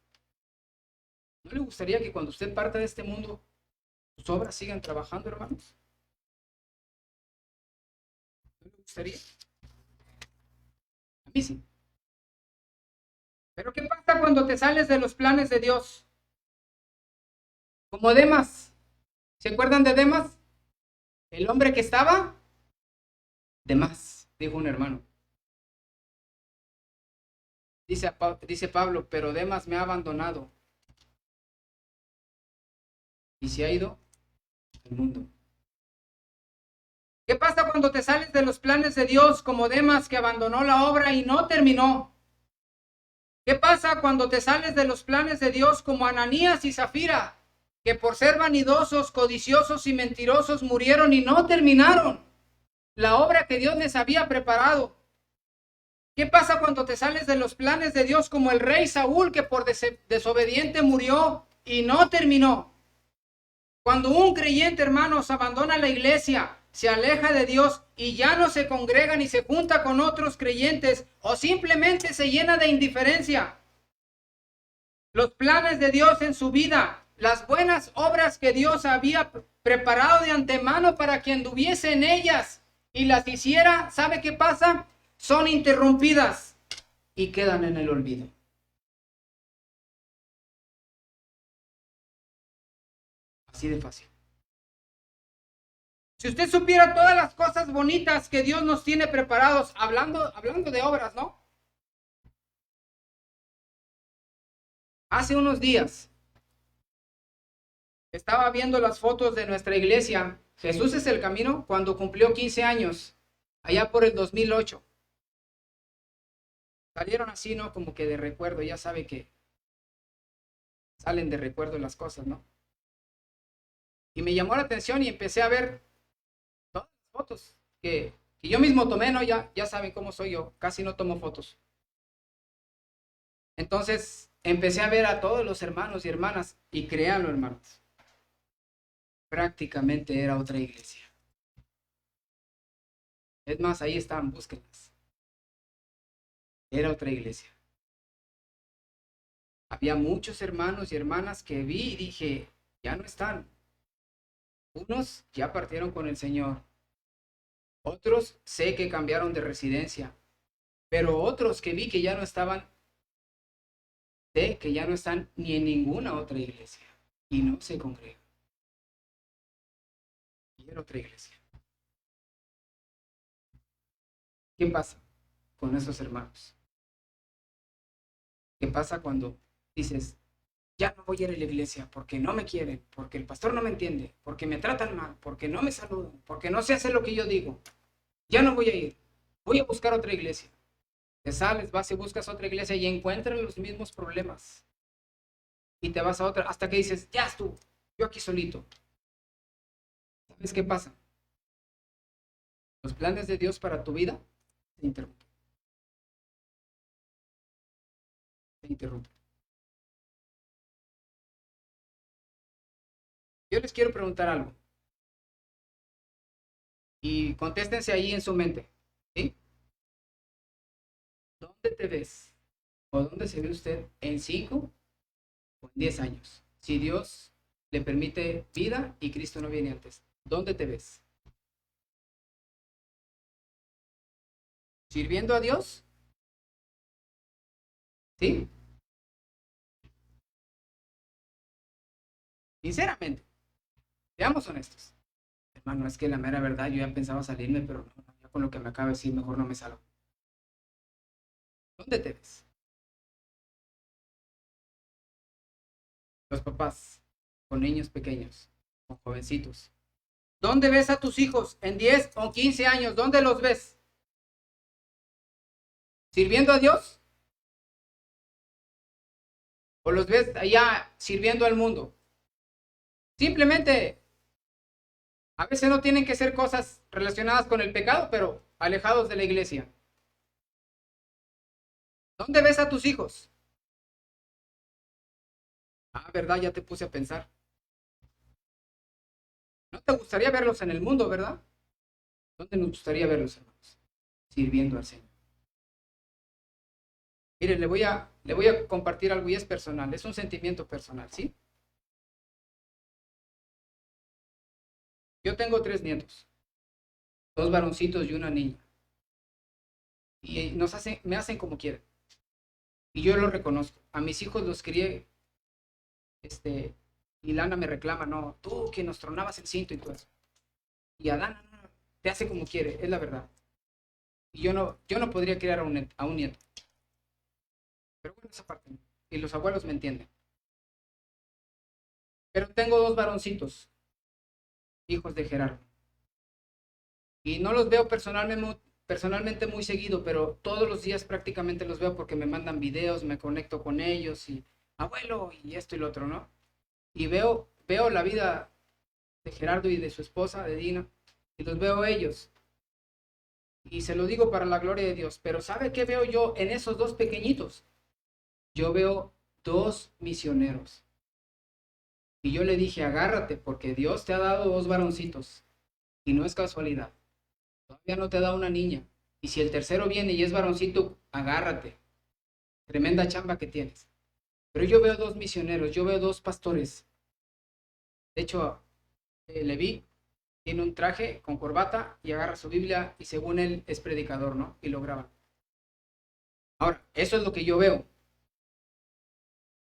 ¿No le gustaría que cuando usted parta de este mundo, sus obras sigan trabajando, hermanos? ¿No le gustaría? A mí sí. Pero ¿qué pasa cuando te sales de los planes de Dios? Como Demas. ¿Se acuerdan de Demas? El hombre que estaba de más, dijo un hermano. Dice Pablo, pero Demas me ha abandonado y se ha ido al mundo. ¿Qué pasa cuando te sales de los planes de Dios como Demas, que abandonó la obra y no terminó? ¿Qué pasa cuando te sales de los planes de Dios como Ananías y Zafira, que por ser vanidosos, codiciosos y mentirosos murieron y no terminaron la obra que Dios les había preparado? ¿Qué pasa cuando te sales de los planes de Dios como el rey Saúl, que por desobediente murió y no terminó? Cuando un creyente, hermanos, abandona la iglesia, se aleja de Dios y ya no se congrega ni se junta con otros creyentes, o simplemente se llena de indiferencia, los planes de Dios en su vida, las buenas obras que Dios había preparado de antemano para que anduviese en ellas y las hiciera, ¿sabe qué pasa? Son interrumpidas y quedan en el olvido. Así de fácil. Si usted supiera todas las cosas bonitas que Dios nos tiene preparados, hablando de obras, ¿no? Hace unos días estaba viendo las fotos de nuestra iglesia, Jesús es el Camino, cuando cumplió 15 años, allá por el 2008. salieron así, ¿no? Como que de recuerdo, ya sabe que salen de recuerdo las cosas, ¿no? Y me llamó la atención y empecé a ver todas las fotos que yo mismo tomé, ¿no? Ya saben cómo soy yo, casi no tomo fotos. Entonces empecé a ver a todos los hermanos y hermanas y créanlo, hermanos, prácticamente era otra iglesia. Es más, ahí están, búsquenlas. Era otra iglesia. Había muchos hermanos y hermanas que vi y dije, ya no están. Unos ya partieron con el Señor. Otros sé que cambiaron de residencia. Pero otros que vi que ya no estaban, sé que ya no están ni en ninguna otra iglesia. Y no se congregan. Y era otra iglesia. ¿Qué pasa con esos hermanos? ¿Qué pasa cuando dices, ya no voy a ir a la iglesia porque no me quieren, porque el pastor no me entiende, porque me tratan mal, porque no me saludan, porque no se hace lo que yo digo? Ya no voy a ir, voy a buscar otra iglesia. Te sales, vas y buscas otra iglesia y encuentras los mismos problemas. Y te vas a otra hasta que dices, ya estuvo, yo aquí solito. ¿Sabes qué pasa? Los planes de Dios para tu vida se interrumpen. Se interrumpen. Yo les quiero preguntar algo y contéstense ahí en su mente. ¿Sí? ¿Dónde te ves? ¿O dónde se ve usted en 5 o en 10 años? Si Dios le permite vida y Cristo no viene antes. ¿Dónde te ves? ¿Sirviendo a Dios? ¿Sí? Sinceramente, seamos honestos. Hermano, es que la mera verdad, yo ya pensaba salirme, pero no, ya con lo que me acaba de decir, mejor no me salgo. ¿Dónde te ves? Los papás, con niños pequeños, con jovencitos. ¿Dónde ves a tus hijos en 10 o 15 años? ¿Dónde los ves? ¿Sirviendo a Dios? ¿O los ves allá sirviendo al mundo? Simplemente, a veces no tienen que ser cosas relacionadas con el pecado, pero alejados de la iglesia. ¿Dónde ves a tus hijos? Ah, verdad, ya te puse a pensar. ¿No te gustaría verlos en el mundo, verdad? ¿Dónde nos gustaría verlos, hermanos? Sirviendo al Señor. Mire, le voy a compartir algo y es personal, es un sentimiento personal, ¿sí? Yo tengo 3 nietos, 2 varoncitos y una niña. Y me hacen como quieren. Y yo lo reconozco. A mis hijos los crié, y Lana me reclama, no, tú que nos tronabas el cinto y todo eso. Y Adán no, te hace como quiere, es la verdad. Y yo no podría criar a un nieto. Pero bueno, esa parte, ¿no? Y los abuelos me entienden. Pero tengo 2 varoncitos, hijos de Gerardo. Y no los veo personalmente muy seguido, pero todos los días prácticamente los veo porque me mandan videos, me conecto con ellos y abuelo y esto y lo otro, ¿no? Y veo la vida de Gerardo y de su esposa, de Dina, y los veo a ellos. Y se lo digo para la gloria de Dios, pero ¿sabe qué veo yo en esos 2 pequeñitos? Yo veo 2 misioneros. Y yo le dije, agárrate, porque Dios te ha dado 2 varoncitos. Y no es casualidad. Todavía no te da una niña. Y si el tercero viene y es varoncito, agárrate. Tremenda chamba que tienes. Pero yo veo 2 misioneros, yo veo 2 pastores. De hecho, Leví tiene un traje con corbata y agarra su Biblia y según él es predicador, ¿no? Y lo graba. Ahora, eso es lo que yo veo.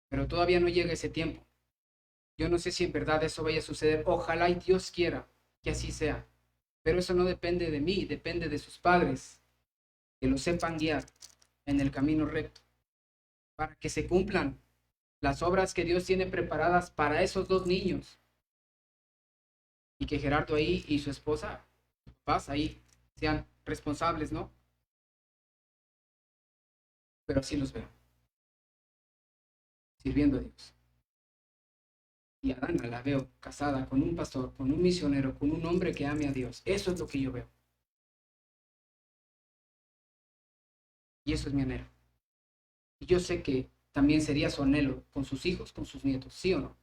Pero todavía no llega ese tiempo. Yo no sé si en verdad eso vaya a suceder. Ojalá y Dios quiera que así sea. Pero eso no depende de mí, depende de sus padres, que lo sepan guiar en el camino recto, para que se cumplan las obras que Dios tiene preparadas para esos 2 niños. Y que Gerardo ahí y su esposa, sus papás ahí, sean responsables, ¿no? pero así los veo, sirviendo a Dios. Y a Dana la veo casada con un pastor, con un misionero, con un hombre que ame a Dios. Eso es lo que yo veo. Y eso es mi anhelo. Y yo sé que también sería su anhelo con sus hijos, con sus nietos, ¿sí o no?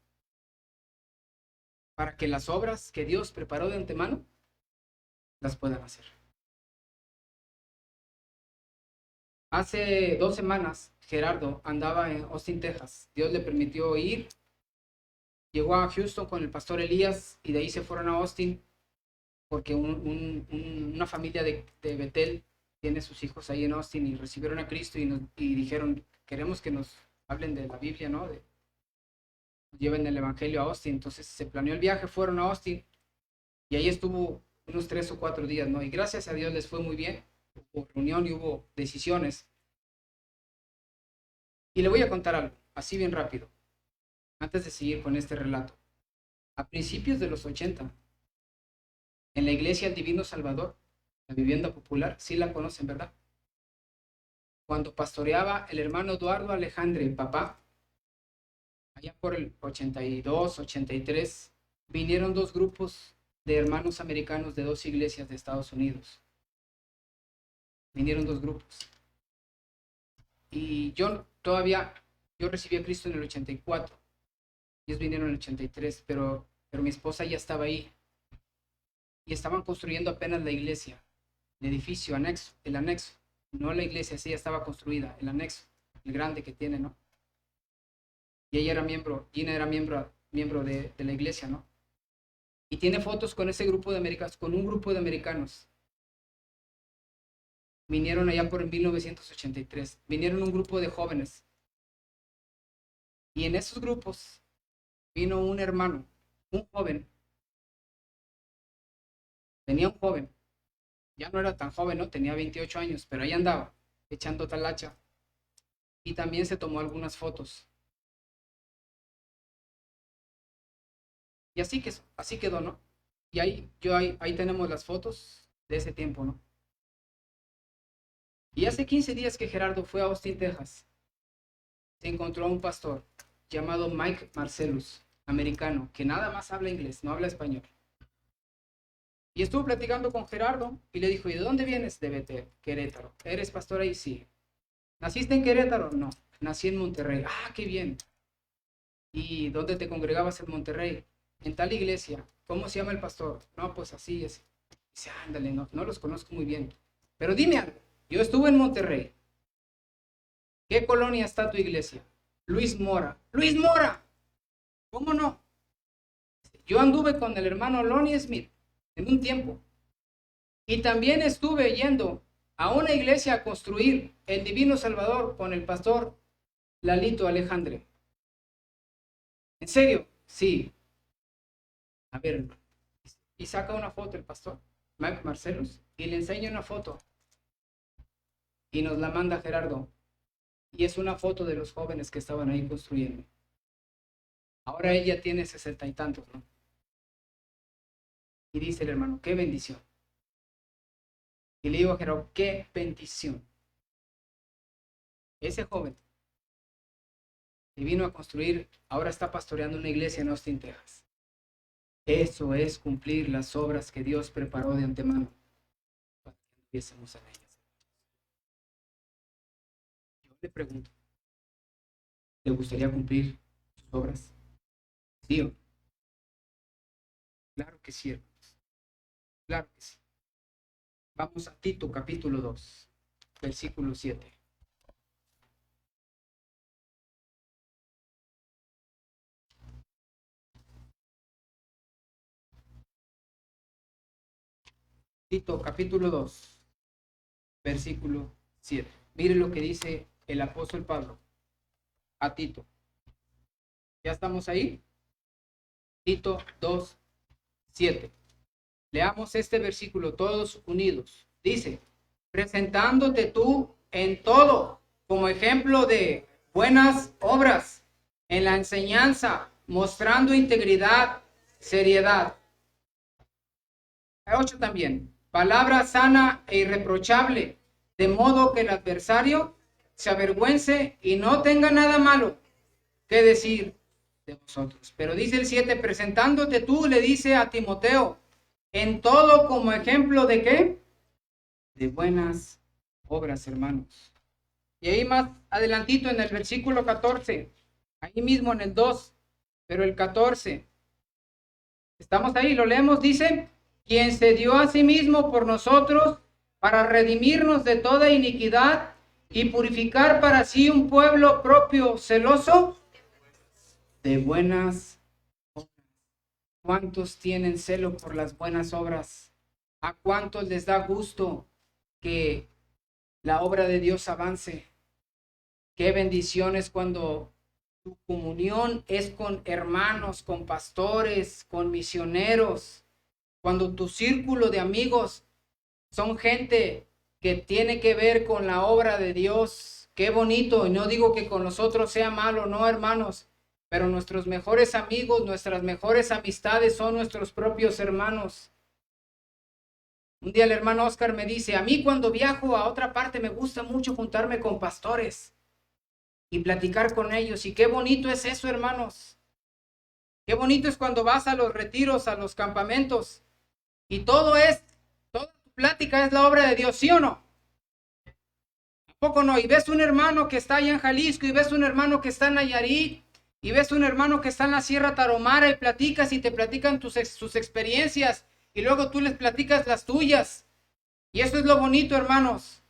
Para que las obras que Dios preparó de antemano las puedan hacer. Hace 2 semanas, Gerardo andaba en Austin, Texas. Dios le permitió ir. Llegó a Houston con el pastor Elías y de ahí se fueron a Austin porque una familia de Bethel tiene sus hijos ahí en Austin y recibieron a Cristo y dijeron, queremos que nos hablen de la Biblia, ¿no? Lleven el Evangelio a Austin. Entonces se planeó el viaje, fueron a Austin y ahí estuvo unos 3 o 4 días, ¿no? Y gracias a Dios les fue muy bien. Hubo reunión y hubo decisiones. Y le voy a contar algo, así bien rápido, antes de seguir con este relato. A principios de los 80, en la iglesia El Divino Salvador, la vivienda popular, sí la conocen, ¿verdad? Cuando pastoreaba el hermano Eduardo Alejandre, papá, allá por el 82, 83, vinieron 2 grupos de hermanos americanos de 2 iglesias de Estados Unidos. Vinieron 2 grupos. Y yo recibí a Cristo en el 84. Ellos vinieron en el 83, pero mi esposa ya estaba ahí. Y estaban construyendo apenas la iglesia, el edificio anexo, el anexo. No la iglesia, sí ya estaba construida, el anexo, el grande que tiene, ¿no? Y ella era miembro, Gina era miembro de la iglesia, ¿no? Y tiene fotos con ese grupo de americanos, con un grupo de americanos. Vinieron allá por 1983. Vinieron un grupo de jóvenes. Y en esos grupos vino un hermano, un joven. Tenía un joven. Ya no era tan joven, ¿no? Tenía 28 años, pero ahí andaba, echando talacha. Y también se tomó algunas fotos. Y así quedó, ¿no? Y ahí tenemos las fotos de ese tiempo, ¿no? Y hace 15 días que Gerardo fue a Austin, Texas, se encontró a un pastor llamado Mike Marcellus, americano, que nada más habla inglés, no habla español. Y estuvo platicando con Gerardo y le dijo, ¿y de dónde vienes? De Bethel, Querétaro. ¿Eres pastor ahí? Sí. ¿Naciste en Querétaro? No, nací en Monterrey. Ah, qué bien. ¿Y dónde te congregabas en Monterrey? En tal iglesia. ¿Cómo se llama el pastor? No, pues así es. Dice, ándale, no los conozco muy bien. Pero dime algo, yo estuve en Monterrey. ¿Qué colonia está tu iglesia? Luis Mora. ¡Luis Mora! ¿Cómo no? Yo anduve con el hermano Lonnie Smith en un tiempo. Y también estuve yendo a una iglesia a construir el Divino Salvador con el pastor Lalito Alejandre. ¿En serio? Sí. A ver, y saca una foto el pastor Mike Marcellus y le enseña una foto y nos la manda Gerardo. Y es una foto de los jóvenes que estaban ahí construyendo. Ahora ella tiene 60 y tantos, ¿no? Y dice el hermano, qué bendición. Y le digo a Gerardo, qué bendición. Ese joven que vino a construir, ahora está pastoreando una iglesia en Austin, Texas. Eso es cumplir las obras que Dios preparó de antemano para que empiecemos en ellas. Yo le pregunto, ¿le gustaría cumplir sus obras? ¿Sí o no? Claro que sí, hermanos. Claro que sí. Vamos a Tito, capítulo 2, versículo 7. Tito, capítulo 2, versículo 7. Mire lo que dice el apóstol Pablo a Tito. ¿Ya estamos ahí? Tito 2, 7. Leamos este versículo todos unidos. Dice, presentándote tú en todo como ejemplo de buenas obras, en la enseñanza, mostrando integridad, seriedad. 8 también. Palabra sana e irreprochable, de modo que el adversario se avergüence y no tenga nada malo que decir de vosotros. Pero dice el 7, presentándote tú, le dice a Timoteo, en todo como ejemplo de ¿qué? De buenas obras, hermanos. Y ahí más adelantito en el versículo 14, ahí mismo en el 2, pero el 14, estamos ahí, lo leemos, dice, quien se dio a sí mismo por nosotros para redimirnos de toda iniquidad y purificar para sí un pueblo propio celoso de buenas obras. ¿Cuántos tienen celo por las buenas obras? ¿A cuántos les da gusto que la obra de Dios avance? Qué bendiciones cuando tu comunión es con hermanos, con pastores, con misioneros, cuando tu círculo de amigos son gente que tiene que ver con la obra de Dios. Qué bonito, y no digo que con nosotros sea malo, no, hermanos, pero nuestros mejores amigos, nuestras mejores amistades son nuestros propios hermanos. Un día el hermano Oscar me dice, a mí cuando viajo a otra parte me gusta mucho juntarme con pastores y platicar con ellos. Y qué bonito es eso, hermanos. Qué bonito es cuando vas a los retiros, a los campamentos, y toda tu plática es la obra de Dios, ¿sí o no? ¿A poco no? Y ves un hermano que está allá en Jalisco, y ves un hermano que está en Nayarit, y ves un hermano que está en la Sierra Tarahumara, y platicas y te platican sus experiencias, y luego tú les platicas las tuyas. Y eso es lo bonito, hermanos.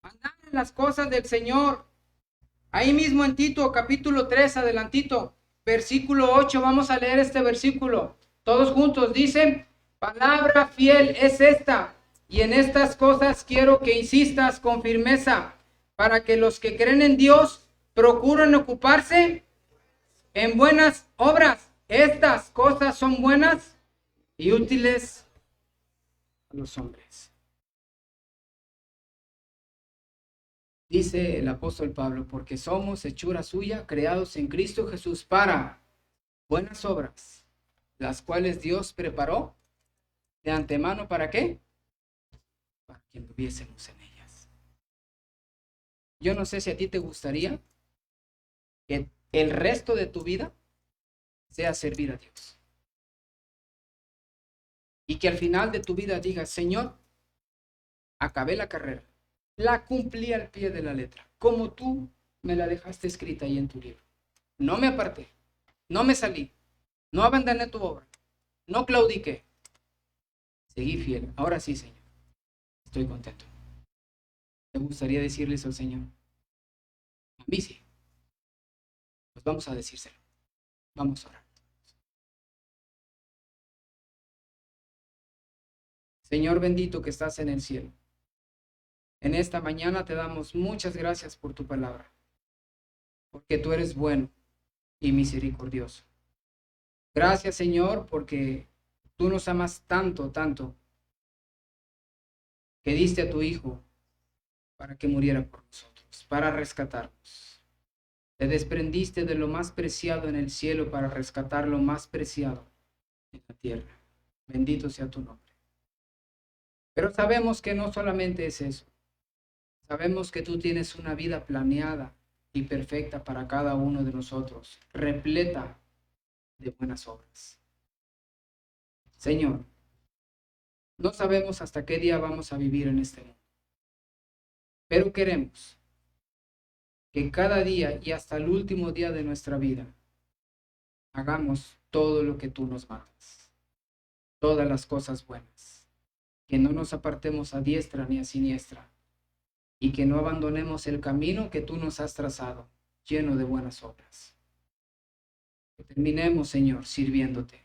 Andar en las cosas del Señor. Ahí mismo en Tito, capítulo 3, adelantito, versículo 8, vamos a leer este versículo. Todos juntos dicen, palabra fiel es esta, y en estas cosas quiero que insistas con firmeza, para que los que creen en Dios procuren ocuparse en buenas obras. Estas cosas son buenas y útiles a los hombres. Dice el apóstol Pablo, porque somos hechura suya, creados en Cristo Jesús para buenas obras, las cuales Dios preparó de antemano, ¿para qué? Para que anduviésemos en ellas. Yo no sé si a ti te gustaría que el resto de tu vida sea servir a Dios. Y que al final de tu vida digas, Señor, acabé la carrera. La cumplí al pie de la letra, como tú me la dejaste escrita ahí en tu libro. No me aparté, no me salí, no abandoné tu obra, no claudiqué. Seguí fiel. Ahora sí, Señor, estoy contento. ¿Te gustaría decirles al Señor? A mí sí. Pues vamos a decírselo. Vamos a orar. Señor bendito que estás en el cielo. En esta mañana te damos muchas gracias por tu palabra, porque tú eres bueno y misericordioso. Gracias, Señor, porque tú nos amas tanto, tanto, que diste a tu Hijo para que muriera por nosotros, para rescatarnos. Te desprendiste de lo más preciado en el cielo para rescatar lo más preciado en la tierra. Bendito sea tu nombre. Pero sabemos que no solamente es eso. Sabemos que tú tienes una vida planeada y perfecta para cada uno de nosotros, repleta de buenas obras. Señor, no sabemos hasta qué día vamos a vivir en este mundo, pero queremos que cada día y hasta el último día de nuestra vida hagamos todo lo que tú nos mandas, todas las cosas buenas, que no nos apartemos a diestra ni a siniestra, y que no abandonemos el camino que tú nos has trazado, lleno de buenas obras. Que terminemos, Señor, sirviéndote.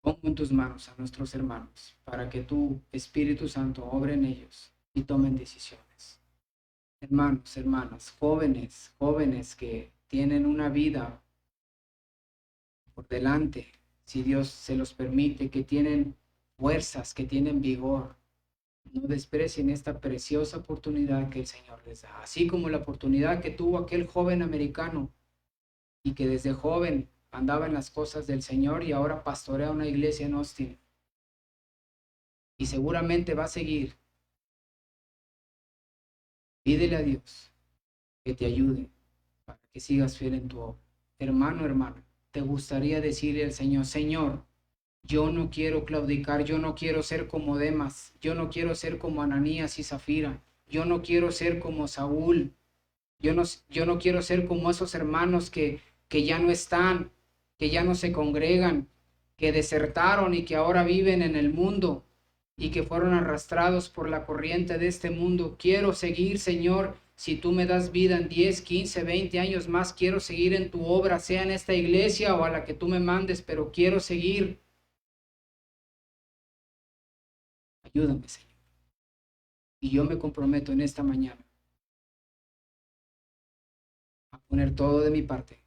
Pongo en tus manos a nuestros hermanos, para que tu Espíritu Santo obre en ellos y tomen decisiones. Hermanos, hermanas, jóvenes que tienen una vida por delante, si Dios se los permite, que tienen fuerzas, que tienen vigor, no desprecien esta preciosa oportunidad que el Señor les da, así como la oportunidad que tuvo aquel joven americano y que desde joven andaba en las cosas del Señor y ahora pastorea una iglesia en Austin. Y seguramente va a seguir Pídele a Dios que te ayude para que sigas fiel en tu obra. Hermano, hermana, ¿te gustaría decirle al Señor, Señor, yo no quiero claudicar, yo no quiero ser como Demas, yo no quiero ser como Ananías y Zafira, yo no quiero ser como Saúl, yo no quiero ser como esos hermanos que ya no están, que ya no se congregan, que desertaron y que ahora viven en el mundo y que fueron arrastrados por la corriente de este mundo? Quiero seguir, Señor, si tú me das vida en 10, 15, 20 años más, quiero seguir en tu obra, sea en esta iglesia o a la que tú me mandes, pero quiero seguir. Ayúdame, Señor. Y yo me comprometo en esta mañana a poner todo de mi parte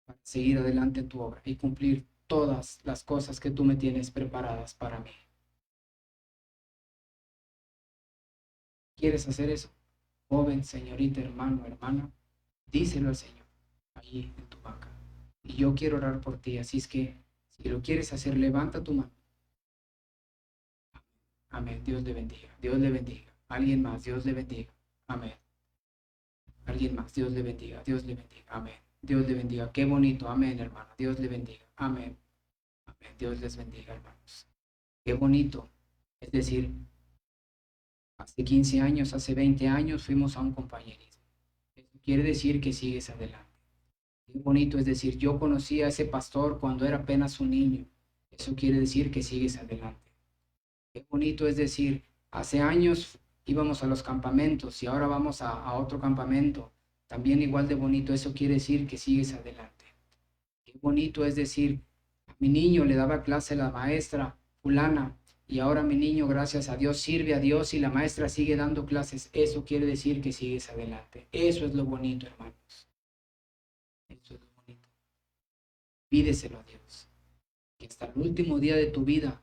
para seguir adelante en tu obra y cumplir todas las cosas que tú me tienes preparadas para mí. ¿Quieres hacer eso? Joven, señorita, hermano, hermana, díselo al Señor allí en tu banca. Y yo quiero orar por ti, así es que si lo quieres hacer, levanta tu mano. Amén. Dios le bendiga. Dios le bendiga. Alguien más, Dios le bendiga. Amén. Alguien más, Dios le bendiga. Dios le bendiga. Amén. Dios le bendiga. Qué bonito. Amén, hermano. Dios le bendiga. Amén. Amén. Dios les bendiga, hermanos. Qué bonito. Es decir, hace 15 años, hace 20 años fuimos a un compañerismo. Eso quiere decir que sigues adelante. Qué bonito es decir, yo conocí a ese pastor cuando era apenas un niño. Eso quiere decir que sigues adelante. Qué bonito es decir, hace años íbamos a los campamentos y ahora vamos a otro campamento. También igual de bonito, eso quiere decir que sigues adelante. Qué bonito es decir, a mi niño le daba clase la maestra fulana y ahora mi niño, gracias a Dios, sirve a Dios y la maestra sigue dando clases. Eso quiere decir que sigues adelante. Eso es lo bonito, hermanos. Eso es lo bonito. Pídeselo a Dios. Que hasta el último día de tu vida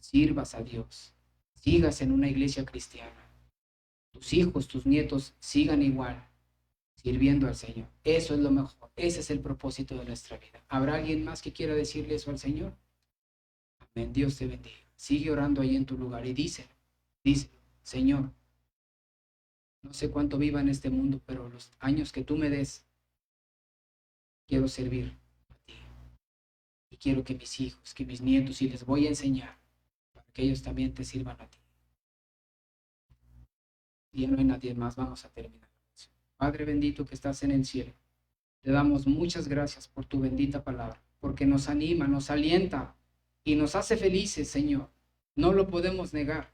sirvas a Dios. Sigas en una iglesia cristiana. Tus hijos, tus nietos sigan igual, sirviendo al Señor. Eso es lo mejor. Ese es el propósito de nuestra vida. ¿Habrá alguien más que quiera decirle eso al Señor? Amén. Dios te bendiga. Sigue orando ahí en tu lugar y díselo. Señor, no sé cuánto viva en este mundo, pero los años que tú me des, quiero servir a ti. Y quiero que mis hijos, que mis nietos, y les voy a enseñar para que ellos también te sirvan a ti. Y ya no hay nadie más, vamos a terminar. Padre bendito que estás en el cielo, te damos muchas gracias por tu bendita palabra, porque nos anima, nos alienta y nos hace felices, Señor. No lo podemos negar,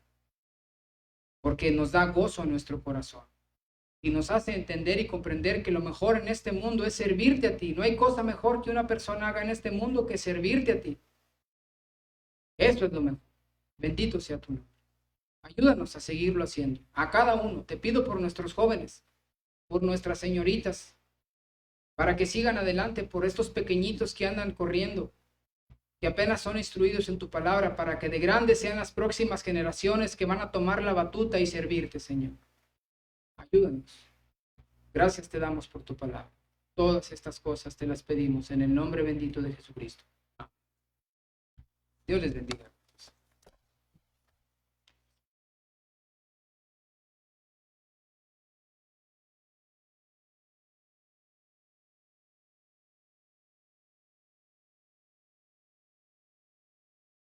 porque nos da gozo a nuestro corazón y nos hace entender y comprender que lo mejor en este mundo es servirte a ti. No hay cosa mejor que una persona haga en este mundo que servirte a ti. Eso es lo mejor. Bendito sea tu nombre. Ayúdanos a seguirlo haciendo. A cada uno. Te pido por nuestros jóvenes, por nuestras señoritas, para que sigan adelante, por estos pequeñitos que andan corriendo, que apenas son instruidos en tu palabra, para que de grandes sean las próximas generaciones que van a tomar la batuta y servirte, Señor. Ayúdanos. Gracias te damos por tu palabra. Todas estas cosas te las pedimos en el nombre bendito de Jesucristo. Dios les bendiga.